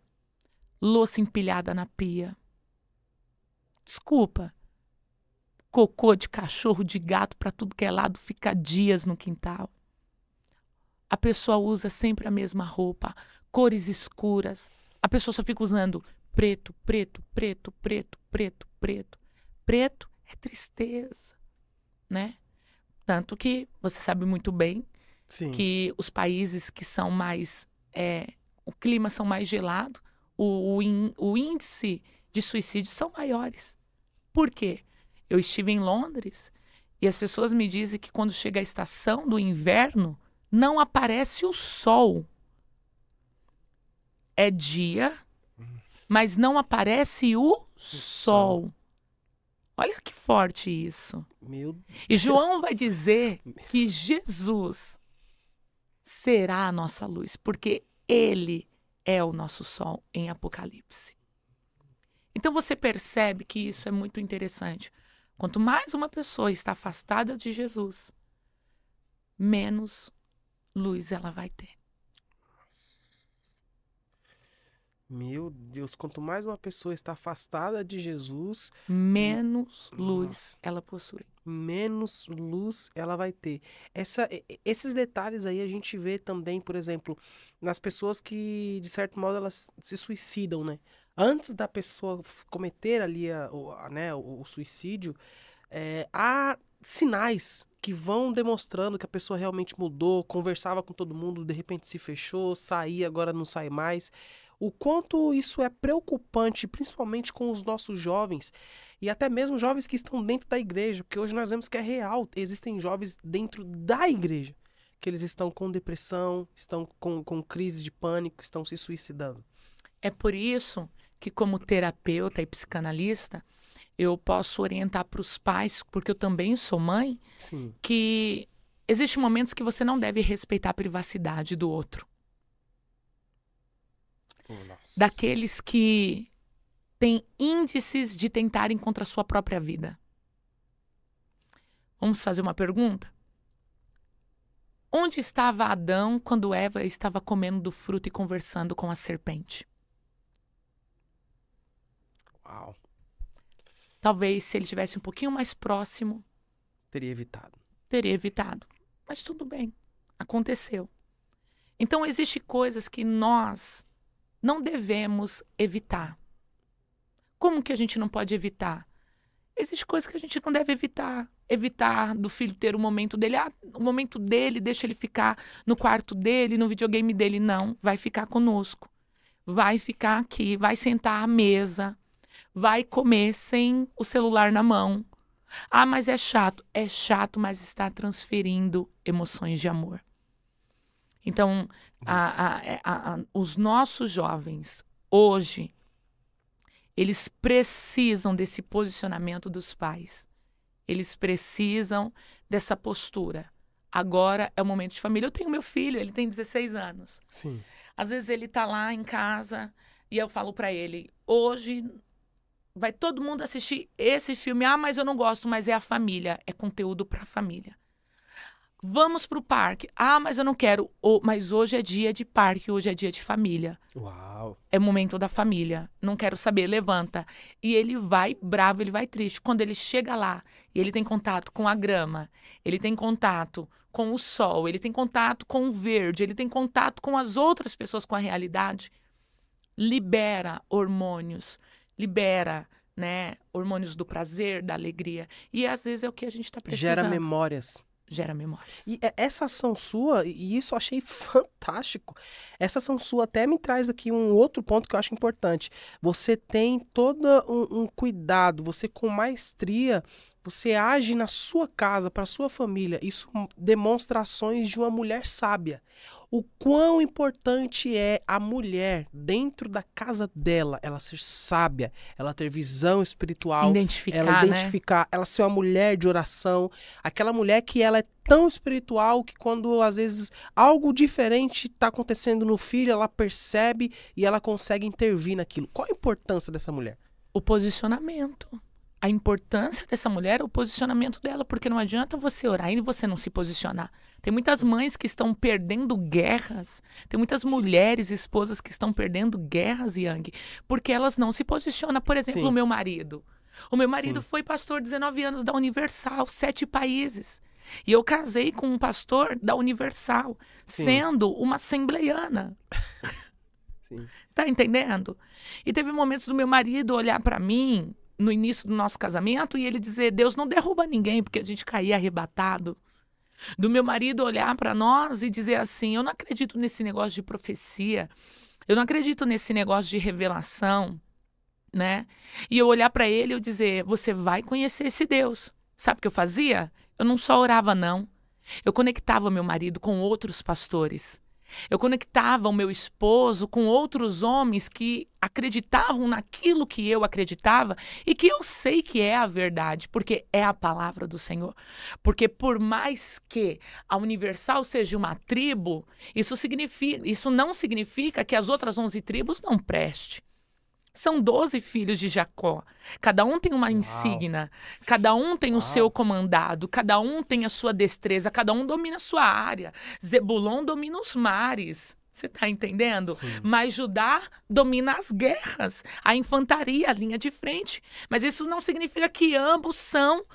Louça empilhada na pia. Desculpa. Cocô de cachorro, de gato, para tudo que é lado, fica dias no quintal. A pessoa usa sempre a mesma roupa, cores escuras. A pessoa só fica usando preto, preto, preto, preto, preto, preto. Preto é tristeza, né? Tanto que você sabe muito bem que os países que são mais... o clima são mais gelado, o índice de suicídio são maiores. Por quê? Eu estive em Londres e as pessoas me dizem que quando chega a estação do inverno, não aparece o sol. É dia, mas não aparece o sol. Olha que forte isso. E João vai dizer que Jesus será a nossa luz, porque ele é o nosso sol em Apocalipse. Então você percebe que isso é muito interessante. Quanto mais uma pessoa está afastada de Jesus, menos luz ela vai ter. Meu Deus, quanto mais uma pessoa está afastada de Jesus, menos luz nossa, ela possui. menos luz ela vai ter. Esses detalhes aí a gente vê também, por exemplo, nas pessoas que, de certo modo, elas se suicidam, né? Antes da pessoa cometer ali né, o suicídio, há sinais que vão demonstrando que a pessoa realmente mudou, conversava com todo mundo, de repente se fechou, saía, agora não sai mais. O quanto isso é preocupante, principalmente com os nossos jovens, e até mesmo jovens que estão dentro da igreja, porque hoje nós vemos que é real, existem jovens dentro da igreja, que eles estão com depressão, estão com crise de pânico, estão se suicidando. É por isso que, como terapeuta e psicanalista, eu posso orientar para os pais, porque eu também sou mãe, Sim. que existem momentos que você não deve respeitar a privacidade do outro. Nossa. Daqueles que têm índices de tentarem contra a sua própria vida. Vamos fazer uma pergunta? Onde estava Adão quando Eva estava comendo do fruto e conversando com a serpente? Uau. Talvez, se ele estivesse um pouquinho mais próximo, Teria evitado. teria evitado. Mas tudo bem, aconteceu. Então, existem coisas que nós não devemos evitar. Como que a gente não pode evitar? Existem coisas que a gente não deve evitar. Evitar do filho ter o momento dele. O momento dele, deixa ele ficar no quarto dele, no videogame dele. Não, vai ficar conosco. Vai ficar aqui, vai sentar à mesa, vai comer sem o celular na mão. Ah, mas é chato. É chato, mas está transferindo emoções de amor. Então, os nossos jovens, hoje, eles precisam desse posicionamento dos pais. Eles precisam dessa postura. Agora é o momento de família. Eu tenho meu filho, ele tem 16 anos. Sim. Às vezes ele tá lá em casa e eu falo pra ele, hoje vai todo mundo assistir esse filme. Ah, mas eu não gosto, mas é a família. É conteúdo pra família. Vamos pro parque. Ah, mas eu não quero. Mas hoje é dia de parque, hoje é dia de família. Uau. É momento da família. Não quero saber, levanta. E ele vai bravo, ele vai triste. Quando ele chega lá e ele tem contato com a grama, ele tem contato com o sol, ele tem contato com o verde, ele tem contato com as outras pessoas, com a realidade, libera hormônios, libera, né, hormônios do prazer, da alegria. E às vezes é o que a gente está precisando. Gera memórias. Gera memórias. E essa ação sua, e isso eu achei fantástico, essa ação sua até me traz aqui um outro ponto que eu acho importante. Você tem todo um cuidado, você com maestria, você age na sua casa, para sua família. Isso demonstra ações de uma mulher sábia. O quão importante é a mulher, dentro da casa dela, ela ser sábia, ela ter visão espiritual, ela identificar, ela ser uma mulher de oração, aquela mulher que ela é tão espiritual que quando às vezes algo diferente está acontecendo no filho, ela percebe e ela consegue intervir naquilo. Qual a importância dessa mulher? O posicionamento. A importância dessa mulher é o posicionamento dela, porque não adianta você orar e você não se posicionar. Tem muitas mães que estão perdendo guerras, tem muitas mulheres, esposas que estão perdendo guerras, Yang, porque elas não se posicionam. Por exemplo, o meu marido. O meu marido foi pastor 19 anos da Universal, 7 países. E eu casei com um pastor da Universal, sendo uma assembleiana. Tá entendendo? E teve momentos do meu marido olhar para mim no início do nosso casamento e ele dizer, Deus não derruba ninguém, porque a gente caía arrebatado. Do meu marido olhar para nós e dizer assim, eu não acredito nesse negócio de profecia, eu não acredito nesse negócio de revelação, né? E eu olhar para ele e eu dizer, você vai conhecer esse Deus. Sabe o que eu fazia? Eu não só orava, não. Eu conectava meu marido com outros pastores. Eu conectava o meu esposo com outros homens que acreditavam naquilo que eu acreditava e que eu sei que é a verdade, porque é a palavra do Senhor. Porque por mais que a Universal seja uma tribo, isso não significa que as outras 11 tribos não prestem. São 12 filhos de Jacó. Cada um tem uma insígnia, cada um tem o seu comandado, cada um tem a sua destreza, cada um domina a sua área. Zebulon domina os mares. Você tá entendendo? Sim. Mas Judá domina as guerras, a infantaria, a linha de frente. Mas isso não significa que ambos são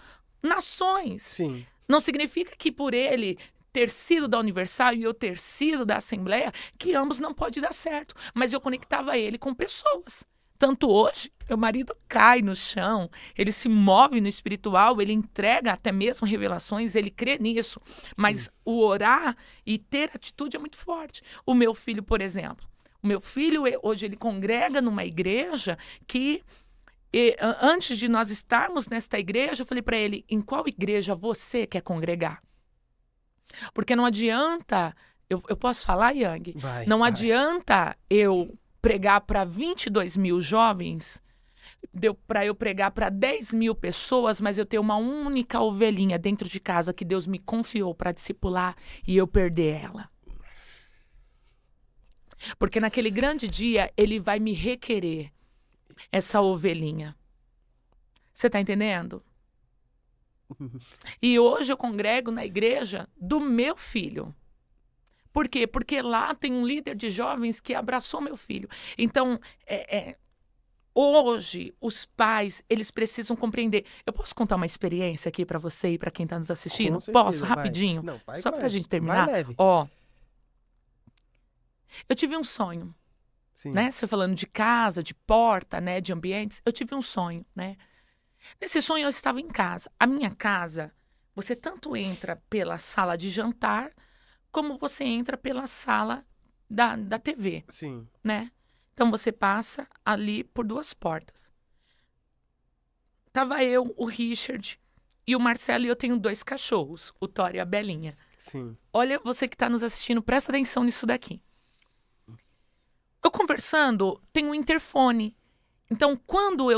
nações. Sim. Não significa que por ele ter sido da Universal e eu ter sido da Assembleia, que ambos não pode dar certo. Mas eu conectava ele com pessoas. Tanto hoje, meu marido cai no chão, ele se move no espiritual, ele entrega até mesmo revelações, ele crê nisso. Mas Sim. o orar e ter atitude é muito forte. O meu filho, por exemplo, o meu filho hoje ele congrega numa igreja que antes de nós estarmos nesta igreja, eu falei para ele, em qual igreja você quer congregar? Porque não adianta, eu posso falar, Yang? Não adianta eu pregar para 22 mil jovens, deu para eu pregar para 10 mil pessoas, mas eu tenho uma única ovelhinha dentro de casa que Deus me confiou para discipular e eu perder ela. Porque naquele grande dia, ele vai me requerer essa ovelhinha. Você tá entendendo? E hoje eu congrego na igreja do meu filho. Por quê? Porque lá tem um líder de jovens que abraçou meu filho. Então, hoje, os pais, eles precisam compreender. Eu posso contar uma experiência aqui para você e para quem está nos assistindo? Com certeza, Posso? Rapidinho? Não, vai, só para a gente terminar? Vai leve. Ó, eu tive um sonho, Sim. né? Você falando de casa, de porta, né? De ambientes. Eu tive um sonho, né? Nesse sonho eu estava em casa. A minha casa, você tanto entra pela sala de jantar, como você entra pela sala da TV, Sim. né? Então você passa ali por duas portas. Tava eu, o Richard e o Marcelo, e eu tenho 2 cachorros, o Thor e a Belinha. Sim. Olha, você que está nos assistindo, presta atenção nisso daqui. Eu conversando, tem um interfone. Então, quando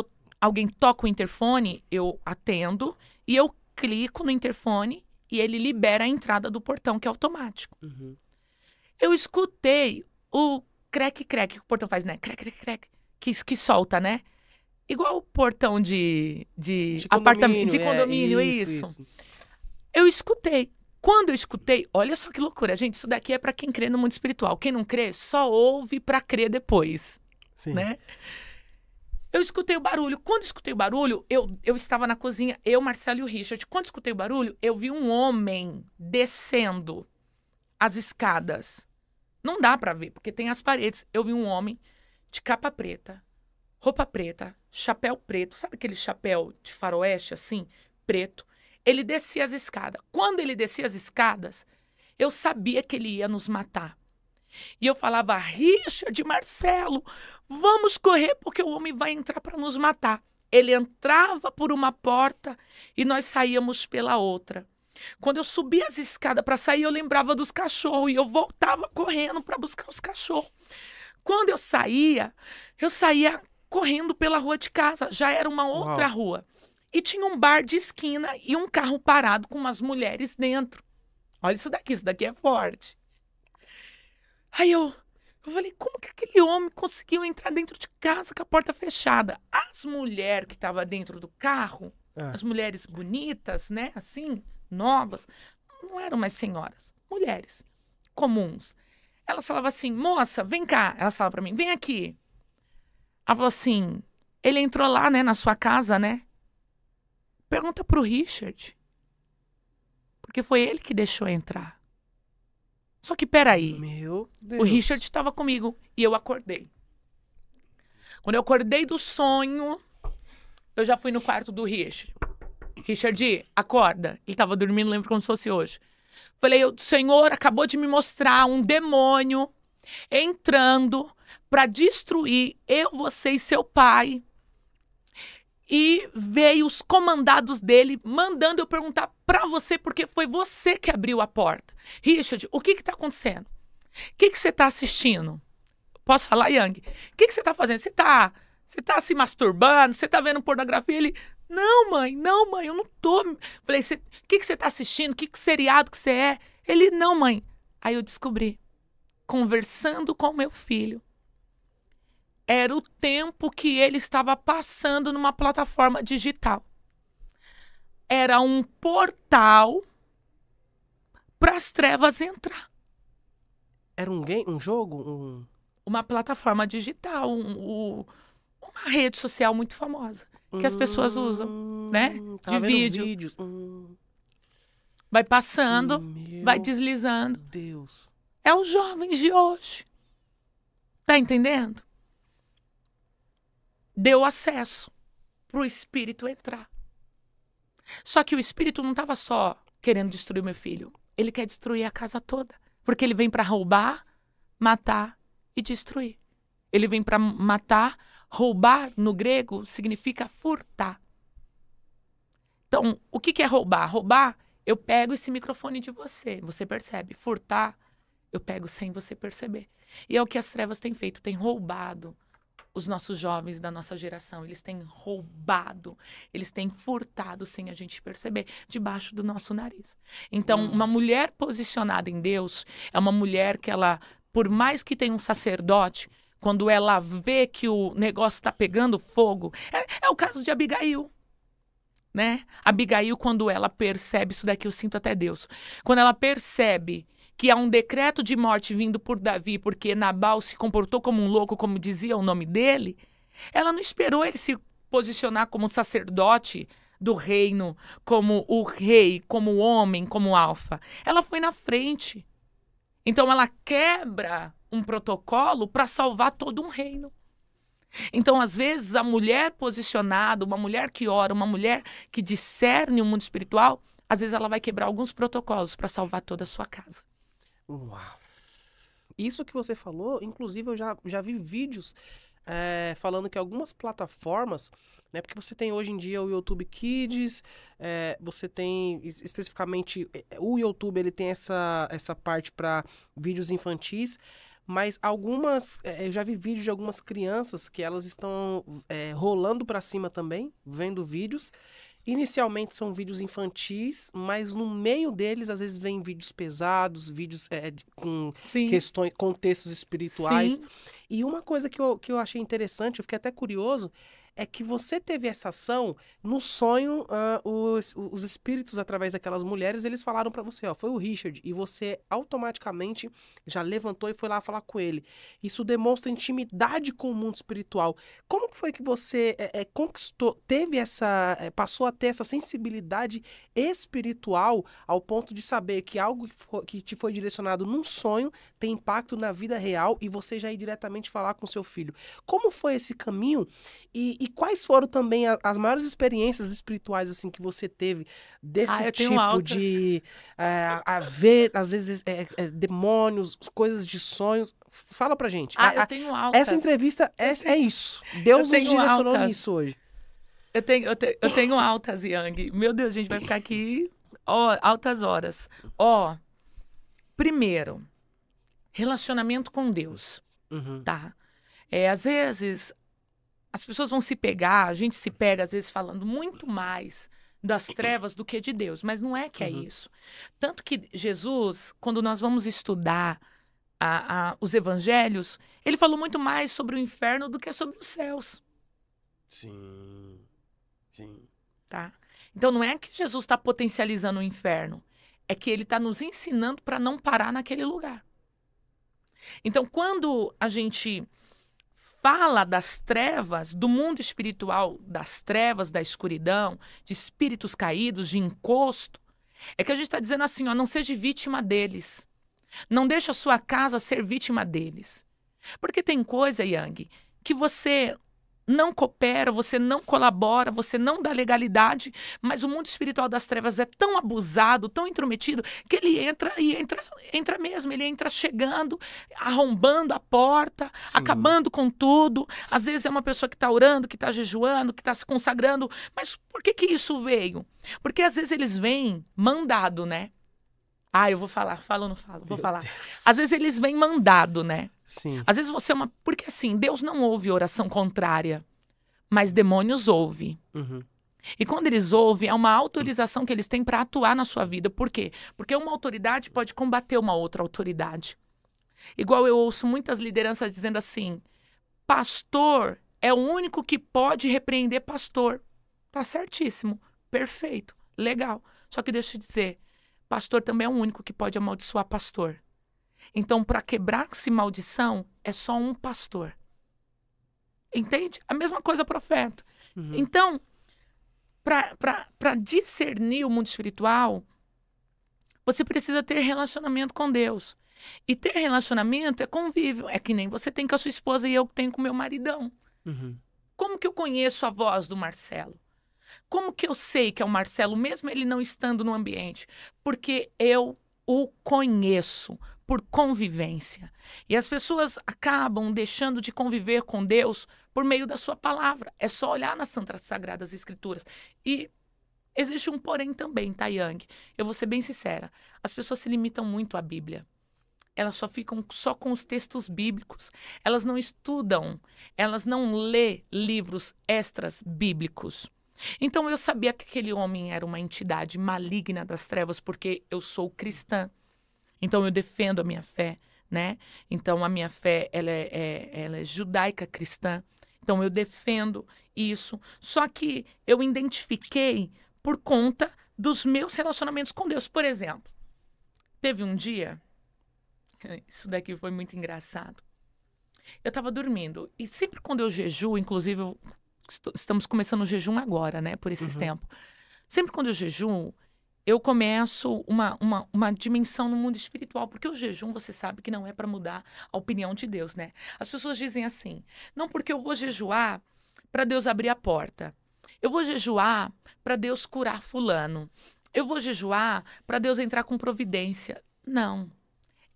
alguém toca o interfone, eu atendo e eu clico no interfone e ele libera a entrada do portão, que é automático. Uhum. Eu escutei o crec-crec que o portão faz, né? Crec-crec-crec, que solta, né? Igual o portão de apartamento, de condomínio, isso. Eu escutei. Quando eu escutei, olha só que loucura, gente, isso daqui é para quem crê no mundo espiritual. Quem não crê, só ouve para crer depois, Sim. né? Eu escutei o barulho. Quando escutei o barulho, eu estava na cozinha, eu, Marcelo e o Richard. Quando escutei o barulho, eu vi um homem descendo as escadas. Não dá para ver, porque tem as paredes. Eu vi um homem de capa preta, roupa preta, chapéu preto. Sabe aquele chapéu de faroeste, assim, preto? Ele descia as escadas. Quando ele descia as escadas, eu sabia que ele ia nos matar. E eu falava, Richard, Marcelo, vamos correr porque o homem vai entrar para nos matar. Ele entrava por uma porta e nós saíamos pela outra. Quando eu subia as escadas para sair, eu lembrava dos cachorros e eu voltava correndo para buscar os cachorros. Quando eu saía correndo pela rua de casa. Já era uma outra rua. E tinha um bar de esquina e um carro parado com umas mulheres dentro. Olha isso daqui é forte. Aí eu falei, como que aquele homem conseguiu entrar dentro de casa com a porta fechada? As mulheres que estavam dentro do carro, as mulheres bonitas, né, assim, novas, não eram mais senhoras, mulheres comuns. Elas falavam assim, moça, vem cá. Elas falavam pra mim, vem aqui. Ela falou assim, ele entrou lá, né, na sua casa, né? Pergunta pro Richard. Porque foi ele que deixou entrar. Só que peraí. Meu Deus. O Richard estava comigo e eu acordei. Quando eu acordei do sonho, eu já fui no quarto do Richard. Richard, acorda. Ele estava dormindo, lembro como se fosse hoje. Falei, o Senhor acabou de me mostrar um demônio entrando para destruir eu, você e seu pai. E veio os comandados dele mandando eu perguntar para você porque foi você que abriu a porta. Richard, o que está acontecendo? O que você está assistindo? Posso falar, Yang? O que você está fazendo? Você tá se masturbando? Você está vendo pornografia? Ele, não, mãe, eu não tô. Falei, o que você está assistindo? Que seriado que você é? Ele, não, mãe. Aí eu descobri, conversando com meu filho, era o tempo que ele estava passando numa plataforma digital. Era um portal para as trevas entrar. Era um game, um jogo? Uma plataforma digital, uma rede social muito famosa, que as pessoas usam, né? Tava De vendo vídeo. vídeos. Vai passando, vai Meu deslizando. Deus. É os jovens de hoje. Tá entendendo? Deu acesso pro espírito entrar. Só que o espírito não estava só querendo destruir meu filho. Ele quer destruir a casa toda. Porque ele vem para roubar, matar e destruir. Ele vem para matar, roubar no grego significa furtar. Então, o que é roubar? Roubar, eu pego esse microfone de você, você percebe. Furtar, eu pego sem você perceber. E é o que as trevas têm feito, têm roubado os nossos jovens da nossa geração. Eles têm roubado, eles têm furtado sem a gente perceber, debaixo do nosso nariz. Então, uma mulher posicionada em Deus é uma mulher que ela, por mais que tenha um sacerdote, quando ela vê que o negócio está pegando fogo, é o caso de Abigail. Né? Abigail, quando ela percebe, isso daqui eu sinto até Deus, quando ela percebe que há um decreto de morte vindo por Davi, porque Nabal se comportou como um louco, como dizia o nome dele, ela não esperou ele se posicionar como sacerdote do reino, como o rei, como o homem, como alfa. Ela foi na frente. Então ela quebra um protocolo para salvar todo um reino. Então, às vezes, a mulher posicionada, uma mulher que ora, uma mulher que discerne o mundo espiritual, às vezes ela vai quebrar alguns protocolos para salvar toda a sua casa. Uau. Isso que você falou, inclusive eu já vi vídeos falando que algumas plataformas, né, porque você tem hoje em dia o YouTube Kids, você tem especificamente o YouTube, ele tem essa parte para vídeos infantis, mas eu já vi vídeos de algumas crianças que elas estão rolando para cima também, vendo vídeos. Inicialmente são vídeos infantis, mas no meio deles às vezes vem vídeos pesados, vídeos com questões, contextos espirituais. Sim. E uma coisa que eu achei interessante, eu fiquei até curioso, é que você teve essa ação no sonho, os espíritos através daquelas mulheres, eles falaram pra você, ó, foi o Richard, e você automaticamente já levantou e foi lá falar com ele. Isso demonstra intimidade com o mundo espiritual. Como que foi que você conquistou, passou a ter essa sensibilidade espiritual ao ponto de saber que algo que te foi direcionado num sonho tem impacto na vida real e você já ir diretamente falar com seu filho? Como foi esse caminho? E quais foram também as maiores experiências espirituais assim que você teve desse tipo de ver, às vezes, demônios, coisas de sonhos? Fala pra gente. Eu tenho altas. Essa entrevista é isso. Deus nos direcionou nisso hoje. Eu tenho altas, Yang. Meu Deus, a gente vai ficar aqui altas horas. Primeiro, relacionamento com Deus. Tá? Às vezes, as pessoas vão se pegar, a gente se pega, às vezes, falando muito mais das trevas do que de Deus. Mas não é que é isso. Tanto que Jesus, quando nós vamos estudar os evangelhos, ele falou muito mais sobre o inferno do que sobre os céus. Sim. Tá? Então não é que Jesus está potencializando o inferno, é que ele está nos ensinando para não parar naquele lugar. Então quando a gente fala das trevas, do mundo espiritual, das trevas, da escuridão, de espíritos caídos, de encosto, é que a gente está dizendo assim, não seja vítima deles. Não deixe a sua casa ser vítima deles. Porque tem coisa, Yang, que você não coopera, você não colabora, você não dá legalidade, mas o mundo espiritual das trevas é tão abusado, tão intrometido, que ele entra mesmo, ele entra chegando, arrombando a porta, acabando com tudo. Às vezes é uma pessoa que está orando, que está jejuando, que está se consagrando, mas por que isso veio? Porque às vezes eles vêm mandado, né? Eu vou falar, falo ou não falo? Vou falar. Às vezes eles vêm mandado, né? Sim. Às vezes você é uma... Porque assim, Deus não ouve oração contrária, mas demônios ouvem. E quando eles ouvem, é uma autorização que eles têm para atuar na sua vida. Por quê? Porque uma autoridade pode combater uma outra autoridade. Igual eu ouço muitas lideranças dizendo assim, pastor é o único que pode repreender pastor. Tá certíssimo, perfeito, legal. Só que deixa eu te dizer, pastor também é o único que pode amaldiçoar pastor. Então, para quebrar-se maldição, é só um pastor. Entende? A mesma coisa profeta. Então, para discernir o mundo espiritual, você precisa ter relacionamento com Deus. E ter relacionamento é convívio. É que nem você tem com a sua esposa e eu tenho com o meu maridão. Como que eu conheço a voz do Marcelo? Como que eu sei que é o Marcelo, mesmo ele não estando no ambiente? Porque eu o conheço por convivência. E as pessoas acabam deixando de conviver com Deus por meio da sua palavra. É só olhar nas Santas Sagradas Escrituras. E existe um porém também, tá, Yang? Eu vou ser bem sincera. As pessoas se limitam muito à Bíblia. Elas só ficam só com os textos bíblicos. Elas não estudam, elas não lê livros extras bíblicos. Então eu sabia que aquele homem era uma entidade maligna das trevas, porque eu sou cristã. Então eu defendo a minha fé, né? Então a minha fé ela é judaica cristã. Então eu defendo isso. Só que eu identifiquei por conta dos meus relacionamentos com Deus. Por exemplo, teve um dia, isso daqui foi muito engraçado. Eu estava dormindo e sempre quando eu jejuo, inclusive estamos começando o jejum agora, né? Por esses tempos. Sempre quando eu jejuo, eu começo uma dimensão no mundo espiritual, porque o jejum, você sabe que não é para mudar a opinião de Deus, né? As pessoas dizem assim, não, porque eu vou jejuar para Deus abrir a porta. Eu vou jejuar para Deus curar fulano. Eu vou jejuar para Deus entrar com providência. Não.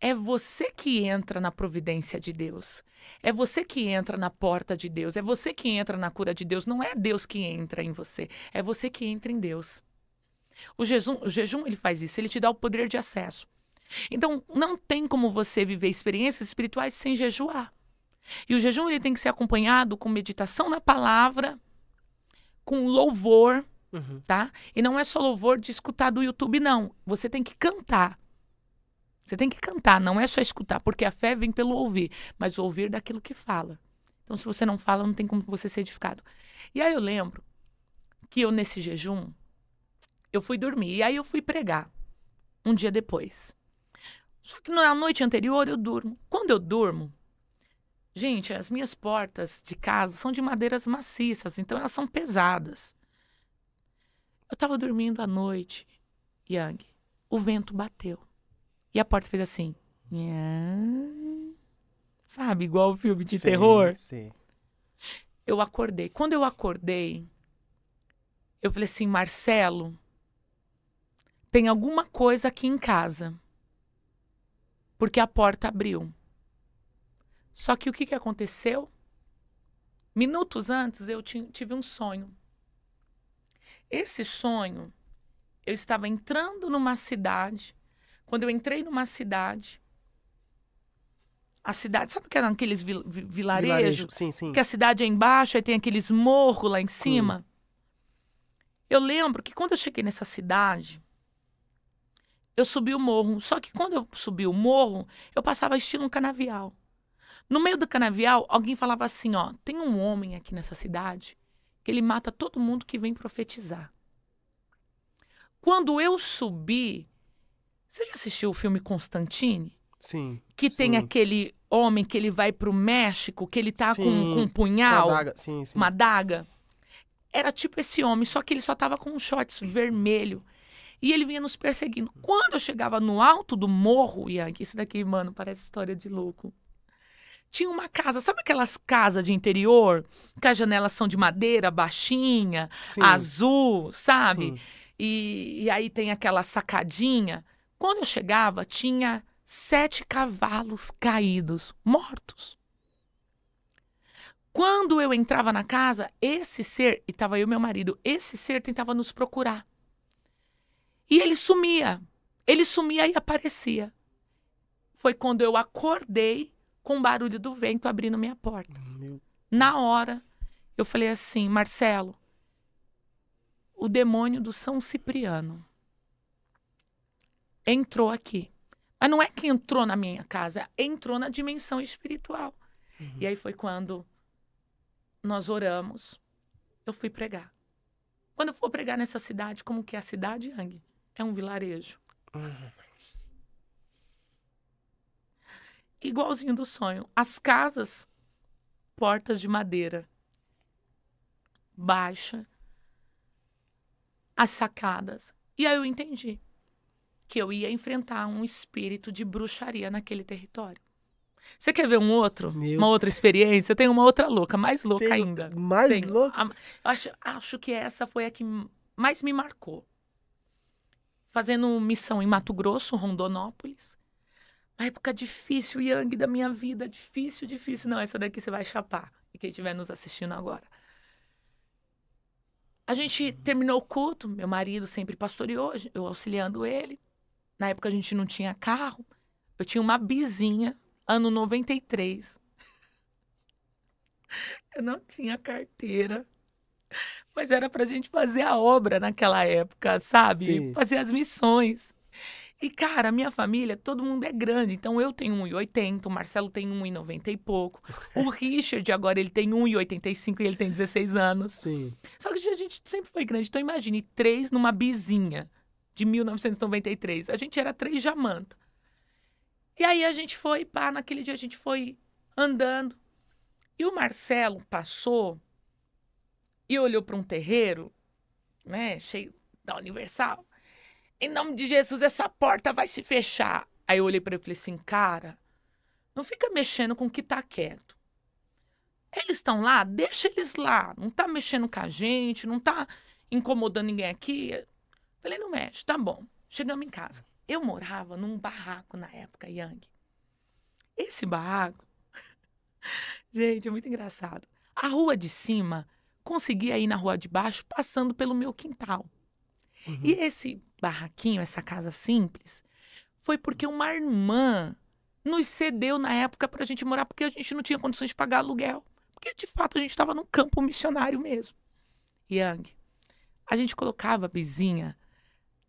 É você que entra na providência de Deus. É você que entra na porta de Deus. É você que entra na cura de Deus. Não é Deus que entra em você. É você que entra em Deus. O jejum ele faz isso. Ele te dá o poder de acesso. Então, não tem como você viver experiências espirituais sem jejuar. E o jejum ele tem que ser acompanhado com meditação na palavra, com louvor, tá? E não é só louvor de escutar do YouTube, não. Você tem que cantar. Você tem que cantar, não é só escutar, porque a fé vem pelo ouvir, mas o ouvir daquilo que fala. Então, se você não fala, não tem como você ser edificado. E aí eu lembro que eu, nesse jejum, eu fui dormir. E aí eu fui pregar um dia depois. Só que na noite anterior eu durmo. Quando eu durmo, gente, as minhas portas de casa são de madeiras maciças, então elas são pesadas. Eu estava dormindo à noite, Yang, o vento bateu. E a porta fez assim. Sabe, igual o filme de terror. Sim. Eu acordei. Quando eu acordei, eu falei assim, Marcelo, tem alguma coisa aqui em casa. Porque a porta abriu. Só que o que aconteceu? Minutos antes, eu tive um sonho. Esse sonho, eu estava entrando numa cidade. Quando eu entrei numa cidade, a cidade, sabe que eram aqueles vilarejos? Sim. Que a cidade é embaixo, aí tem aqueles morros lá em cima. Eu lembro que quando eu cheguei nessa cidade, eu subi o morro. Só que quando eu subi o morro, eu passava estilo um canavial. No meio do canavial, alguém falava assim, ó, tem um homem aqui nessa cidade que ele mata todo mundo que vem profetizar. Quando eu subi, você já assistiu o filme Constantine? Sim. Que tem aquele homem que ele vai pro México, que ele tá com um punhal, uma adaga. Era tipo esse homem, só que ele só tava com um shorts vermelho. E ele vinha nos perseguindo. Quando eu chegava no alto do morro, Yankee, isso daqui, mano, parece história de louco. Tinha uma casa, sabe aquelas casas de interior? Que as janelas são de madeira, baixinha, azul, sabe? E aí tem aquela sacadinha. Quando eu chegava, tinha 7 cavalos caídos, mortos. Quando eu entrava na casa, esse ser, e estava eu e meu marido, esse ser tentava nos procurar. E ele sumia e aparecia. Foi quando eu acordei com o barulho do vento abrindo minha porta. Na hora, eu falei assim, Marcelo, o demônio do São Cipriano entrou aqui. Mas não é que entrou na minha casa, entrou na dimensão espiritual. E aí foi quando nós oramos, eu fui pregar. Quando eu for pregar nessa cidade, como que é a cidade, Yang? É um vilarejo. igualzinho do sonho. As casas, portas de madeira, baixa, as sacadas. E aí eu entendi que eu ia enfrentar um espírito de bruxaria naquele território. Você quer ver uma outra experiência? Eu tenho uma outra louca, mais louca ainda. Mais louca? Acho que essa foi a que mais me marcou. Fazendo missão em Mato Grosso, Rondonópolis. Uma época difícil, Yang, da minha vida. Difícil, difícil. Não, essa daqui você vai chapar. E quem estiver nos assistindo agora. A gente terminou o culto. Meu marido sempre pastoreou, eu auxiliando ele. Na época a gente não tinha carro. Eu tinha uma bizinha, ano 93. Eu não tinha carteira. Mas era pra gente fazer a obra naquela época, sabe? Sim. Fazer as missões. E, cara, a minha família, todo mundo é grande. Então, eu tenho 1,80, o Marcelo tem 1,90 e pouco. O Richard, agora, ele tem 1,85 e ele tem 16 anos. Sim. Só que a gente sempre foi grande. Então, imagine, 3 numa bizinha de 1993. A gente era 3 jamanta. E aí, a gente foi, naquele dia a gente foi andando. E o Marcelo passou e olhou para um terreiro, né, cheio da Universal. Em nome de Jesus, essa porta vai se fechar. Aí eu olhei para ele e falei assim, cara, não fica mexendo com o que tá quieto. Eles estão lá, deixa eles lá. Não tá mexendo com a gente, não tá incomodando ninguém aqui. Falei, não mexe, tá bom. Chegamos em casa. Eu morava num barraco na época, Yang. Esse barraco, gente, é muito engraçado. A rua de cima, conseguia ir na rua de baixo, passando pelo meu quintal. Uhum. E esse barraquinho, essa casa simples, foi porque uma irmã nos cedeu na época pra gente morar, porque a gente não tinha condições de pagar aluguel. Porque, de fato, a gente estava no campo missionário mesmo. Yang, a gente colocava a bizinha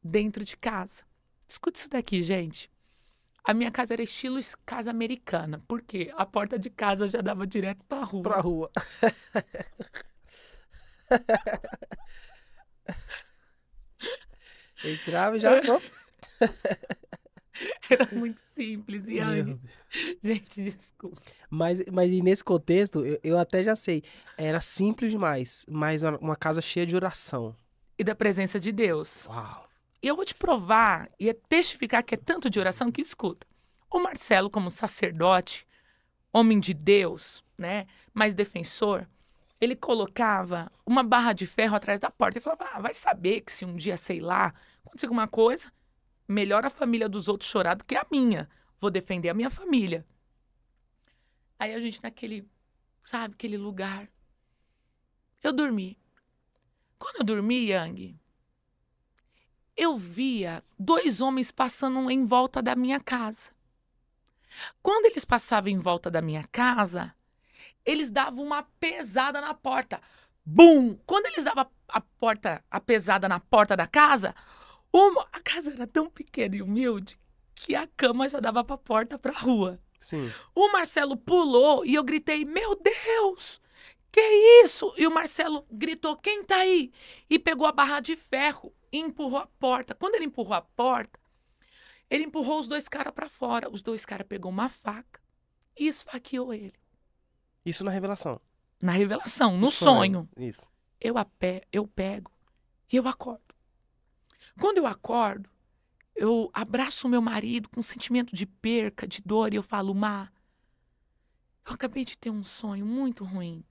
dentro de casa. Escuta isso daqui, gente. A minha casa era estilo casa americana. Por quê? A porta de casa já dava direto pra rua. Pra rua. Entrava e já... Era muito simples, Yang. Gente, desculpa. Mas e nesse contexto, eu até já sei. Era simples demais, mas uma casa cheia de oração. E da presença de Deus. Uau. E eu vou te provar e testificar que é tanto de oração que escuta. O Marcelo, como sacerdote, homem de Deus, né, mais defensor, ele colocava uma barra de ferro atrás da porta e falava, vai saber que se um dia, sei lá, acontecer alguma coisa, melhor a família dos outros chorar do que a minha. Vou defender a minha família. Aí a gente naquele, sabe, aquele lugar. Eu dormi. Quando eu dormi, Yang, eu via 2 homens passando em volta da minha casa. Quando eles passavam em volta da minha casa, eles davam uma pesada na porta. Bum! Quando eles davam a pesada na porta da casa, a casa era tão pequena e humilde que a cama já dava pra porta, pra rua. Sim. O Marcelo pulou e eu gritei, meu Deus, que isso? E o Marcelo gritou, quem tá aí? E pegou a barra de ferro e empurrou a porta. Quando ele empurrou a porta, ele empurrou os 2 caras pra fora. Os 2 caras pegou uma faca e esfaqueou ele. Isso na revelação. Na revelação, no sonho. Isso. Eu pego e eu acordo. Quando eu acordo, eu abraço o meu marido com um sentimento de perca, de dor, e eu falo, Má, eu acabei de ter um sonho muito ruim.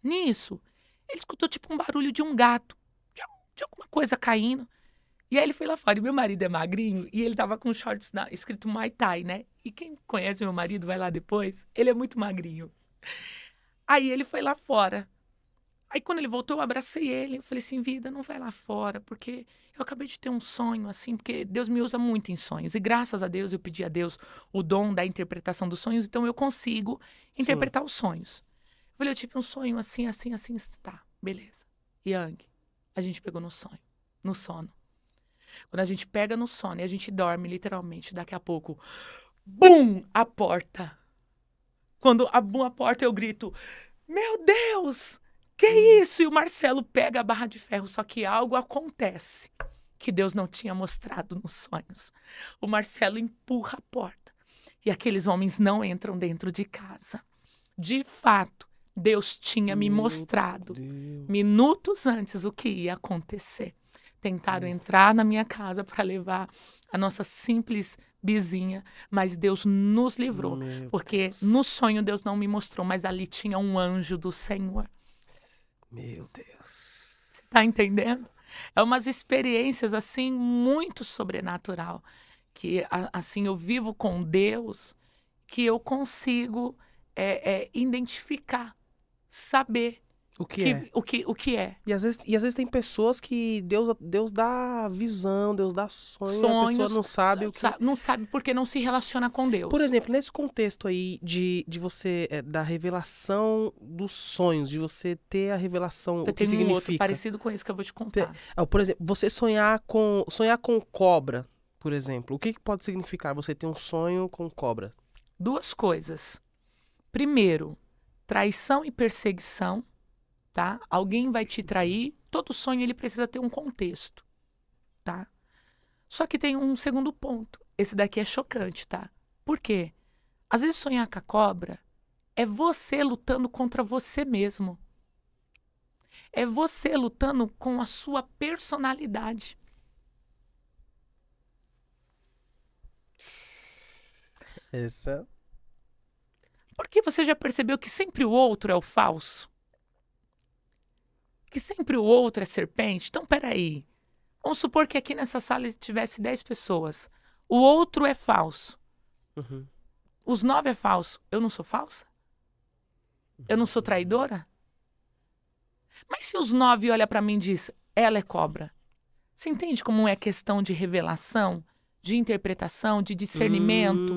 Nisso, ele escutou tipo um barulho de um gato, de alguma coisa caindo. E aí ele foi lá fora. E meu marido é magrinho e ele tava com shorts escrito Muay Thai, né? E quem conhece meu marido vai lá depois, ele é muito magrinho. Aí ele foi lá fora. Aí quando ele voltou, eu abracei ele. Eu falei assim, vida, não vai lá fora, porque eu acabei de ter um sonho, assim, porque Deus me usa muito em sonhos. E graças a Deus, eu pedi a Deus o dom da interpretação dos sonhos, então eu consigo interpretar os sonhos. Eu falei, eu tive um sonho assim, assim, assim. Tá, beleza. Yang, a gente pegou no sonho, no sono. Quando a gente pega no sono e a gente dorme, literalmente, daqui a pouco, bum, a porta. Quando abum a porta, eu grito, meu Deus, que isso? E o Marcelo pega a barra de ferro, só que algo acontece que Deus não tinha mostrado nos sonhos. O Marcelo empurra a porta. e aqueles homens não entram dentro de casa. De fato, Deus tinha me mostrado minutos antes o que ia acontecer. Tentaram entrar na minha casa para levar a nossa simples vizinha, mas Deus nos livrou, porque no sonho Deus não me mostrou, mas ali tinha um anjo do Senhor. Meu Deus. Você tá entendendo? É umas experiências assim muito sobrenatural, que assim eu vivo com Deus, que eu consigo identificar, saber o que é. E às vezes tem pessoas que Deus dá visão, Deus dá sonho, e a pessoa não sabe o que... Não sabe porque não se relaciona com Deus. Por exemplo, nesse contexto aí de você, da revelação dos sonhos, de você ter a revelação, o que significa. Eu tenho um outro parecido com isso que eu vou te contar. Por exemplo, você sonhar com cobra, por exemplo. O que pode significar você ter um sonho com cobra? 2 coisas. Primeiro, traição e perseguição. Tá? Alguém vai te trair, todo sonho ele precisa ter um contexto, tá? Só que tem um segundo ponto. Esse daqui é chocante, tá? Por quê? Às vezes sonhar com a cobra é você lutando contra você mesmo. É você lutando com a sua personalidade. Essa. Porque você já percebeu que sempre o outro é o falso? Que sempre o outro é serpente? Então, peraí. Vamos supor que aqui nessa sala tivesse 10 pessoas. O outro é falso. Uhum. Os 9 é falso. Eu não sou falsa? Eu não sou traidora? Mas se os 9 olham para mim e diz, ela é cobra. Você entende como é questão de revelação, de interpretação, de discernimento,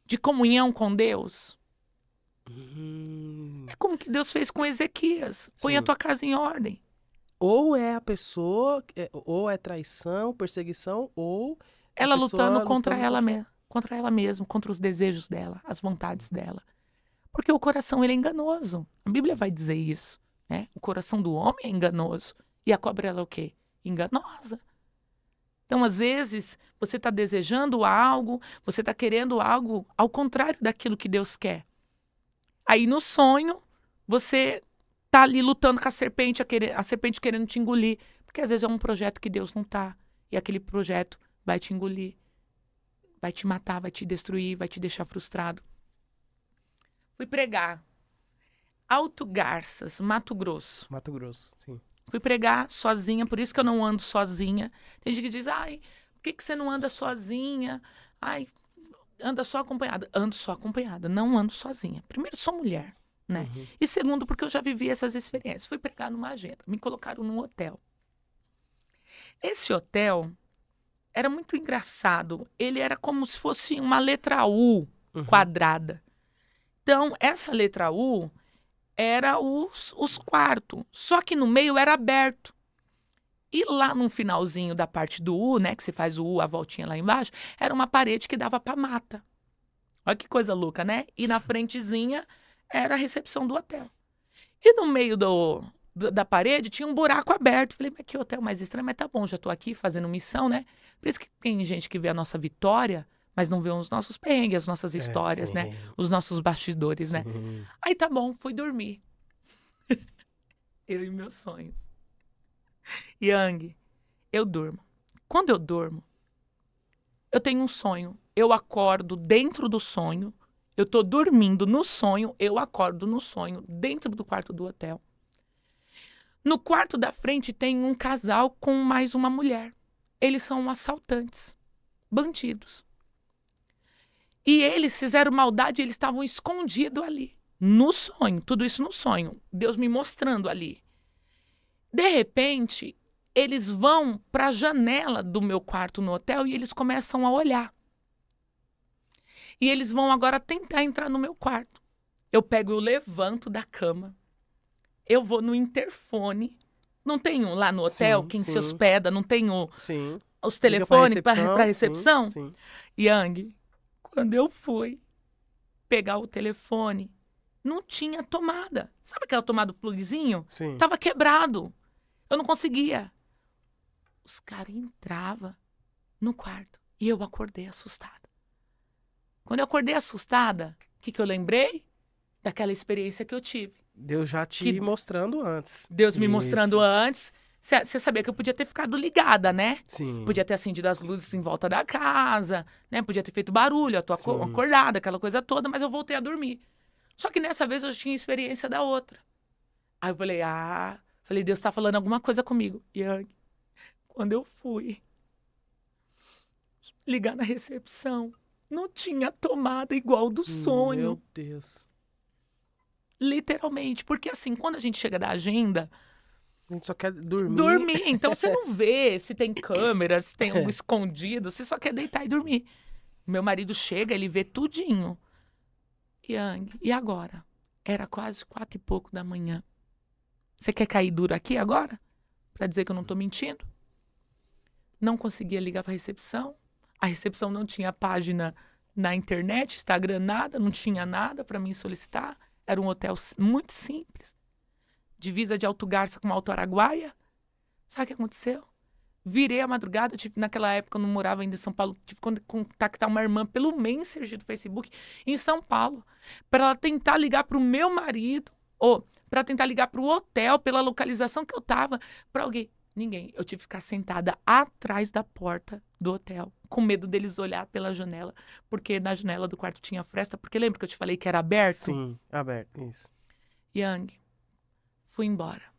de comunhão com Deus? É como que Deus fez com Ezequias. Põe a tua casa em ordem. Ou é a pessoa, ou é traição, perseguição, ou ela lutando contra ela mesma, contra os desejos dela, as vontades dela. Porque o coração ele é enganoso. A Bíblia vai dizer isso, né? O coração do homem é enganoso. E a cobra ela é o quê? Enganosa. Então, às vezes, você está desejando algo, você está querendo algo ao contrário daquilo que Deus quer. Aí no sonho, você tá ali lutando com a serpente querendo te engolir. Porque às vezes é um projeto que Deus não tá. E aquele projeto vai te engolir. Vai te matar, vai te destruir, vai te deixar frustrado. Fui pregar. Alto Garças, Mato Grosso. Mato Grosso, sim. Fui pregar sozinha, por isso que eu não ando sozinha. Tem gente que diz, ai, por que você não anda sozinha? Ai, anda só acompanhada. Ando só acompanhada, não ando sozinha. Primeiro, sou mulher, né? Uhum. E segundo, porque eu já vivi essas experiências. Fui pregar numa agenda, me colocaram num hotel. Esse hotel era muito engraçado. Ele era como se fosse uma letra U quadrada. Então, essa letra U era os quartos. Só que no meio era aberto. E lá no finalzinho da parte do U, né, que você faz o U, a voltinha lá embaixo, era uma parede que dava pra mata. Olha que coisa louca, né? E na frentezinha era a recepção do hotel. E no meio da parede tinha um buraco aberto. Falei, mas que hotel mais estranho, mas tá bom, já tô aqui fazendo missão, né? Por isso que tem gente que vê a nossa vitória, mas não vê os nossos perrengues, as nossas histórias, né? Os nossos bastidores, né? Aí tá bom, fui dormir. Eu e meus sonhos. Yang, eu durmo. Quando eu durmo, eu tenho um sonho. Eu acordo dentro do sonho. Eu tô dormindo no sonho. Eu acordo no sonho dentro do quarto do hotel. No quarto da frente tem um casal com mais uma mulher. Eles são assaltantes, bandidos. E eles fizeram maldade, eles estavam escondidos ali. No sonho, tudo isso no sonho. Deus me mostrando ali. De repente, eles vão para a janela do meu quarto no hotel e eles começam a olhar. E eles vão agora tentar entrar no meu quarto. Eu levanto da cama. Eu vou no interfone. Não tem lá no hotel, quem se hospeda, não tem os telefones para recepção? Sim. Yang, quando eu fui pegar o telefone, não tinha tomada. Sabe aquela tomada do plugzinho? Sim. Tava quebrado. Eu não conseguia. Os caras entravam no quarto e eu acordei assustada. Quando eu acordei assustada, o que eu lembrei? Daquela experiência que eu tive. Deus já te mostrando antes. Deus me mostrando antes. Você sabia que eu podia ter ficado ligada, né? Sim. Podia ter acendido as luzes em volta da casa, né? Podia ter feito barulho, eu tô acordada, aquela coisa toda, mas eu voltei a dormir. Só que nessa vez eu tinha experiência da outra. Aí eu falei, Deus tá falando alguma coisa comigo. E aí, quando eu fui ligar na recepção, não tinha tomada igual do sonho. Meu Deus. Literalmente. Porque assim, quando a gente chega da agenda... A gente só quer dormir. Dormir. Então você não vê se tem câmera, se tem algo escondido. Você só quer deitar e dormir. Meu marido chega, ele vê tudinho. Yang, e agora? Era quase 4 e pouco da manhã. Você quer cair duro aqui agora? Pra dizer que eu não tô mentindo? Não conseguia ligar pra recepção. A recepção não tinha página na internet, Instagram, nada. Não tinha nada pra mim solicitar. Era um hotel muito simples. Divisa de Alto Garça com Alto Araguaia. Sabe o que aconteceu? Virei a madrugada, naquela época eu não morava ainda em São Paulo, tive que contactar uma irmã pelo Messenger do Facebook em São Paulo, para ela tentar ligar para o meu marido, ou para tentar ligar para o hotel, pela localização que eu estava, para alguém. Ninguém. Eu tive que ficar sentada atrás da porta do hotel, com medo deles olhar pela janela, porque na janela do quarto tinha fresta, porque lembra que eu te falei que era aberto? Sim, aberto, isso. Yang, fui embora.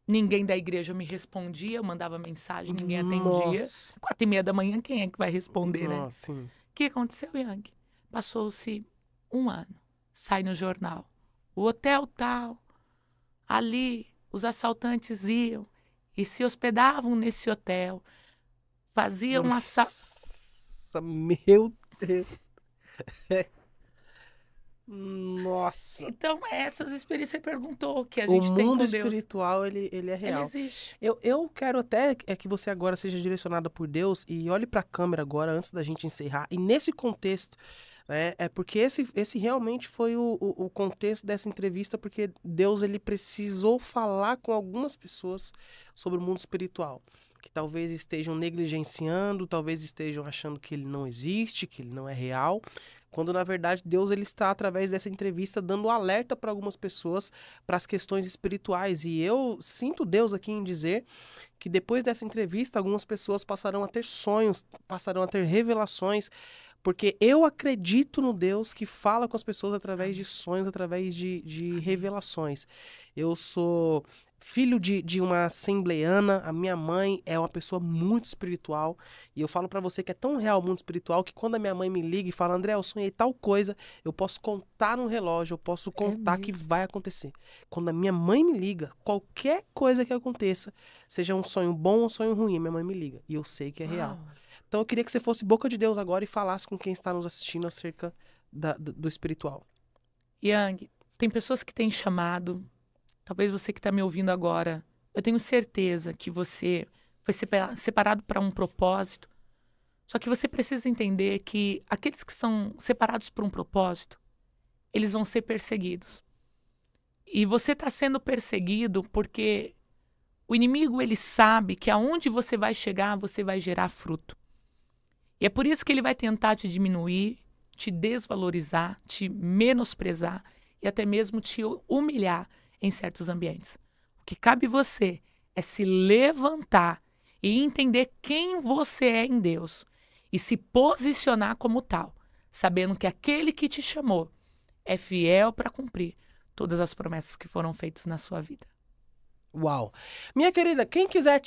Ninguém da igreja me respondia, eu mandava mensagem, ninguém atendia. 4h30 da manhã, quem é que vai responder, né? Sim. O que aconteceu, Yang? Passou-se 1 ano. Sai no jornal. O hotel tal, ali, os assaltantes iam e se hospedavam nesse hotel. Faziam um assalto. Nossa, meu Deus. Nossa. Então, essas experiências você perguntou que a gente tem com Deus. O mundo espiritual, ele é real. Ele existe. Eu quero até que você agora seja direcionada por Deus e olhe para a câmera agora, antes da gente encerrar. E nesse contexto, né, é porque esse realmente foi o contexto dessa entrevista, porque Deus, ele precisou falar com algumas pessoas sobre o mundo espiritual, que talvez estejam negligenciando, talvez estejam achando que ele não existe, que ele não é real, quando na verdade Deus, ele está através dessa entrevista dando alerta para algumas pessoas para as questões espirituais. E eu sinto Deus aqui em dizer que depois dessa entrevista algumas pessoas passarão a ter sonhos, passarão a ter revelações, porque eu acredito no Deus que fala com as pessoas através de sonhos, através de revelações. Eu sou filho de uma assembleiana, a minha mãe é uma pessoa muito espiritual, e eu falo pra você que é tão real o mundo espiritual que quando a minha mãe me liga e fala, André, eu sonhei tal coisa, eu posso contar no relógio, eu posso contar que vai acontecer. Quando a minha mãe me liga, qualquer coisa que aconteça, seja um sonho bom ou um sonho ruim, minha mãe me liga, e eu sei que é real. Então eu queria que você fosse boca de Deus agora e falasse com quem está nos assistindo acerca do espiritual. Yang, tem pessoas que têm chamado. Talvez você que está me ouvindo agora, eu tenho certeza que você foi separado para um propósito. Só que você precisa entender que aqueles que são separados por um propósito, eles vão ser perseguidos. E você está sendo perseguido porque o inimigo, ele sabe que aonde você vai chegar, você vai gerar fruto. E é por isso que ele vai tentar te diminuir, te desvalorizar, te menosprezar e até mesmo te humilhar em certos ambientes. O que cabe você é se levantar e entender quem você é em Deus e se posicionar como tal, sabendo que aquele que te chamou é fiel para cumprir todas as promessas que foram feitas na sua vida. Uau! Minha querida, quem quiser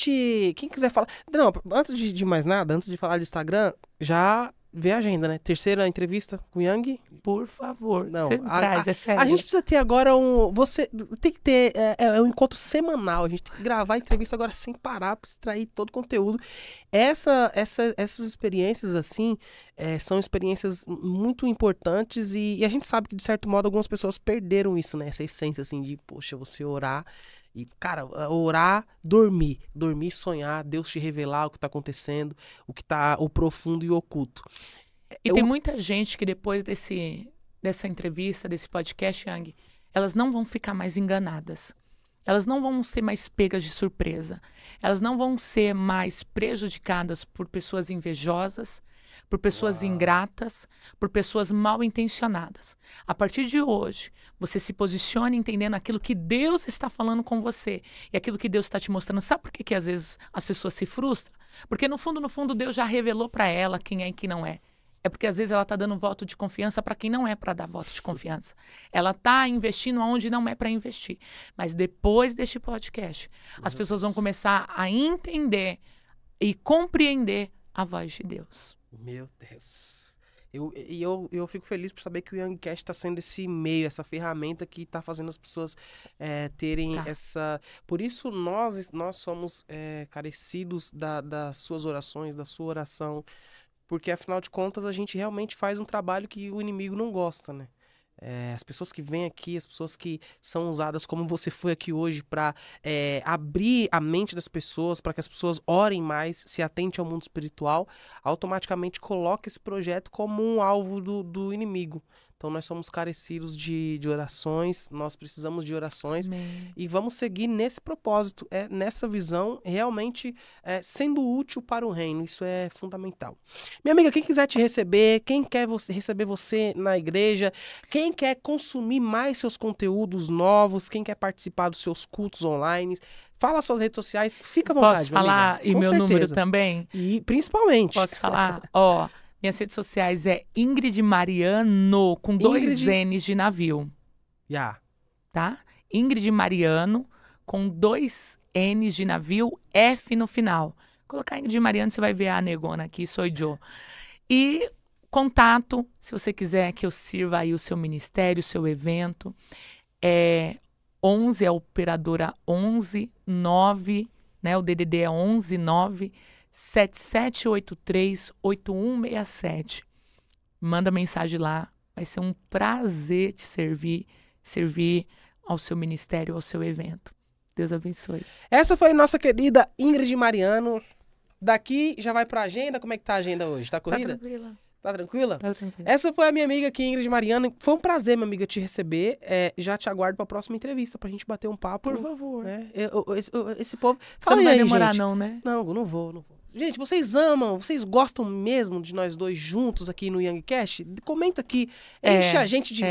falar... Não, antes de mais nada, antes de falar de Instagram, já vê a agenda, né? Terceira entrevista com o Yang. Por favor, não, você traz, é sério. A gente precisa ter agora você tem que ter um encontro semanal. A gente tem que gravar a entrevista agora sem parar para extrair todo o conteúdo. Essas experiências, assim, são experiências muito importantes e a gente sabe que, de certo modo, algumas pessoas perderam isso, né? Essa essência, assim, de, poxa, você orar... E, cara, orar, dormir, sonhar, Deus te revelar o que está acontecendo, o profundo e o oculto. E tem muita gente que depois dessa entrevista, desse podcast, Yang, elas não vão ficar mais enganadas. Elas não vão ser mais pegas de surpresa. Elas não vão ser mais prejudicadas por pessoas invejosas. por pessoas ingratas, por pessoas mal intencionadas. A partir de hoje, você se posicione entendendo aquilo que Deus está falando com você e aquilo que Deus está te mostrando. Sabe por que às vezes as pessoas se frustram? Porque no fundo, Deus já revelou para ela quem é e quem não é. É porque às vezes ela está dando voto de confiança para quem não é para dar voto de confiança. Ela está investindo onde não é para investir. Mas depois deste podcast, as pessoas vão começar a entender e compreender a voz de Deus. Meu Deus. Eu fico feliz por saber que o Youngcast está sendo esse meio, essa ferramenta que está fazendo as pessoas terem essa... Por isso nós somos carecidos das suas orações, da sua oração. Porque, afinal de contas, a gente realmente faz um trabalho que o inimigo não gosta, né? As pessoas que vêm aqui, as pessoas que são usadas como você foi aqui hoje para abrir a mente das pessoas, para que as pessoas orem mais, se atentem ao mundo espiritual, automaticamente coloca esse projeto como um alvo do inimigo. Então nós somos carecidos de orações, nós precisamos de orações. Amém. E vamos seguir nesse propósito, nessa visão, realmente sendo útil para o reino. Isso é fundamental. Minha amiga, quem quiser te receber, quem quer receber você na igreja, quem quer consumir mais seus conteúdos novos, quem quer participar dos seus cultos online, fala suas redes sociais, fica à vontade, Posso falar? amiga. E Com meu certeza. número também? E principalmente. Posso falar? Ó, minhas redes sociais é Ingrid Mariano, com 2 N's de navio. Tá? Ingrid Mariano, com 2 N's de navio, F no final. Colocar Ingrid Mariano, você vai ver a negona aqui, sou eu. E contato, se você quiser que eu sirva aí o seu ministério, o seu evento. 11 é a operadora 119, né? O DDD é 119 7783-8167. Manda mensagem lá. Vai ser um prazer te servir ao seu ministério, ao seu evento. Deus abençoe. Essa foi a nossa querida Ingrid Mariano. Daqui já vai pra agenda. Como é que tá a agenda hoje? Tá corrida? Tá tranquila. Tá tranquila? Tá tranquila. Essa foi a minha amiga aqui, Ingrid Mariano. Foi um prazer, minha amiga, te receber. Já te aguardo pra próxima entrevista, pra gente bater um papo. Por favor. Esse povo... Você Fala não vai aí, demorar gente. não, né? Não vou. Gente, vocês amam, vocês gostam mesmo de nós dois juntos aqui no Youngcast? Comenta aqui, enche a gente de...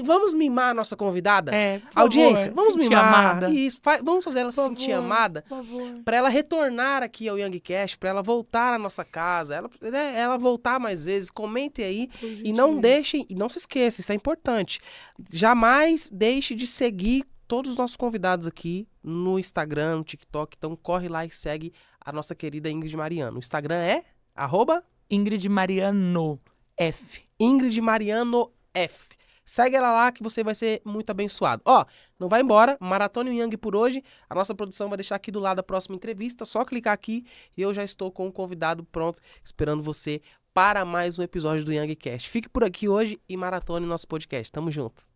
Vamos mimar a nossa convidada? Por Audiência, favor, vamos sentir mimar. amada. Isso, vamos fazer ela se sentir amada. Por favor. Pra ela retornar aqui ao Youngcast, pra ela voltar à nossa casa, ela voltar mais vezes. Comentem aí e não deixem, e não se esqueça, isso é importante. Jamais deixe de seguir todos os nossos convidados aqui no Instagram, no TikTok. Então corre lá e segue a nossa querida Ingrid Mariano. O Instagram é Ingrid Mariano F. Ingrid Mariano F. Segue ela lá que você vai ser muito abençoado. Não vai embora, Maratona e Young por hoje. A nossa produção vai deixar aqui do lado da próxima entrevista. Só clicar aqui e eu já estou com o convidado pronto, esperando você para mais um episódio do Youngcast. Fique por aqui hoje e maratone nosso podcast. Tamo junto.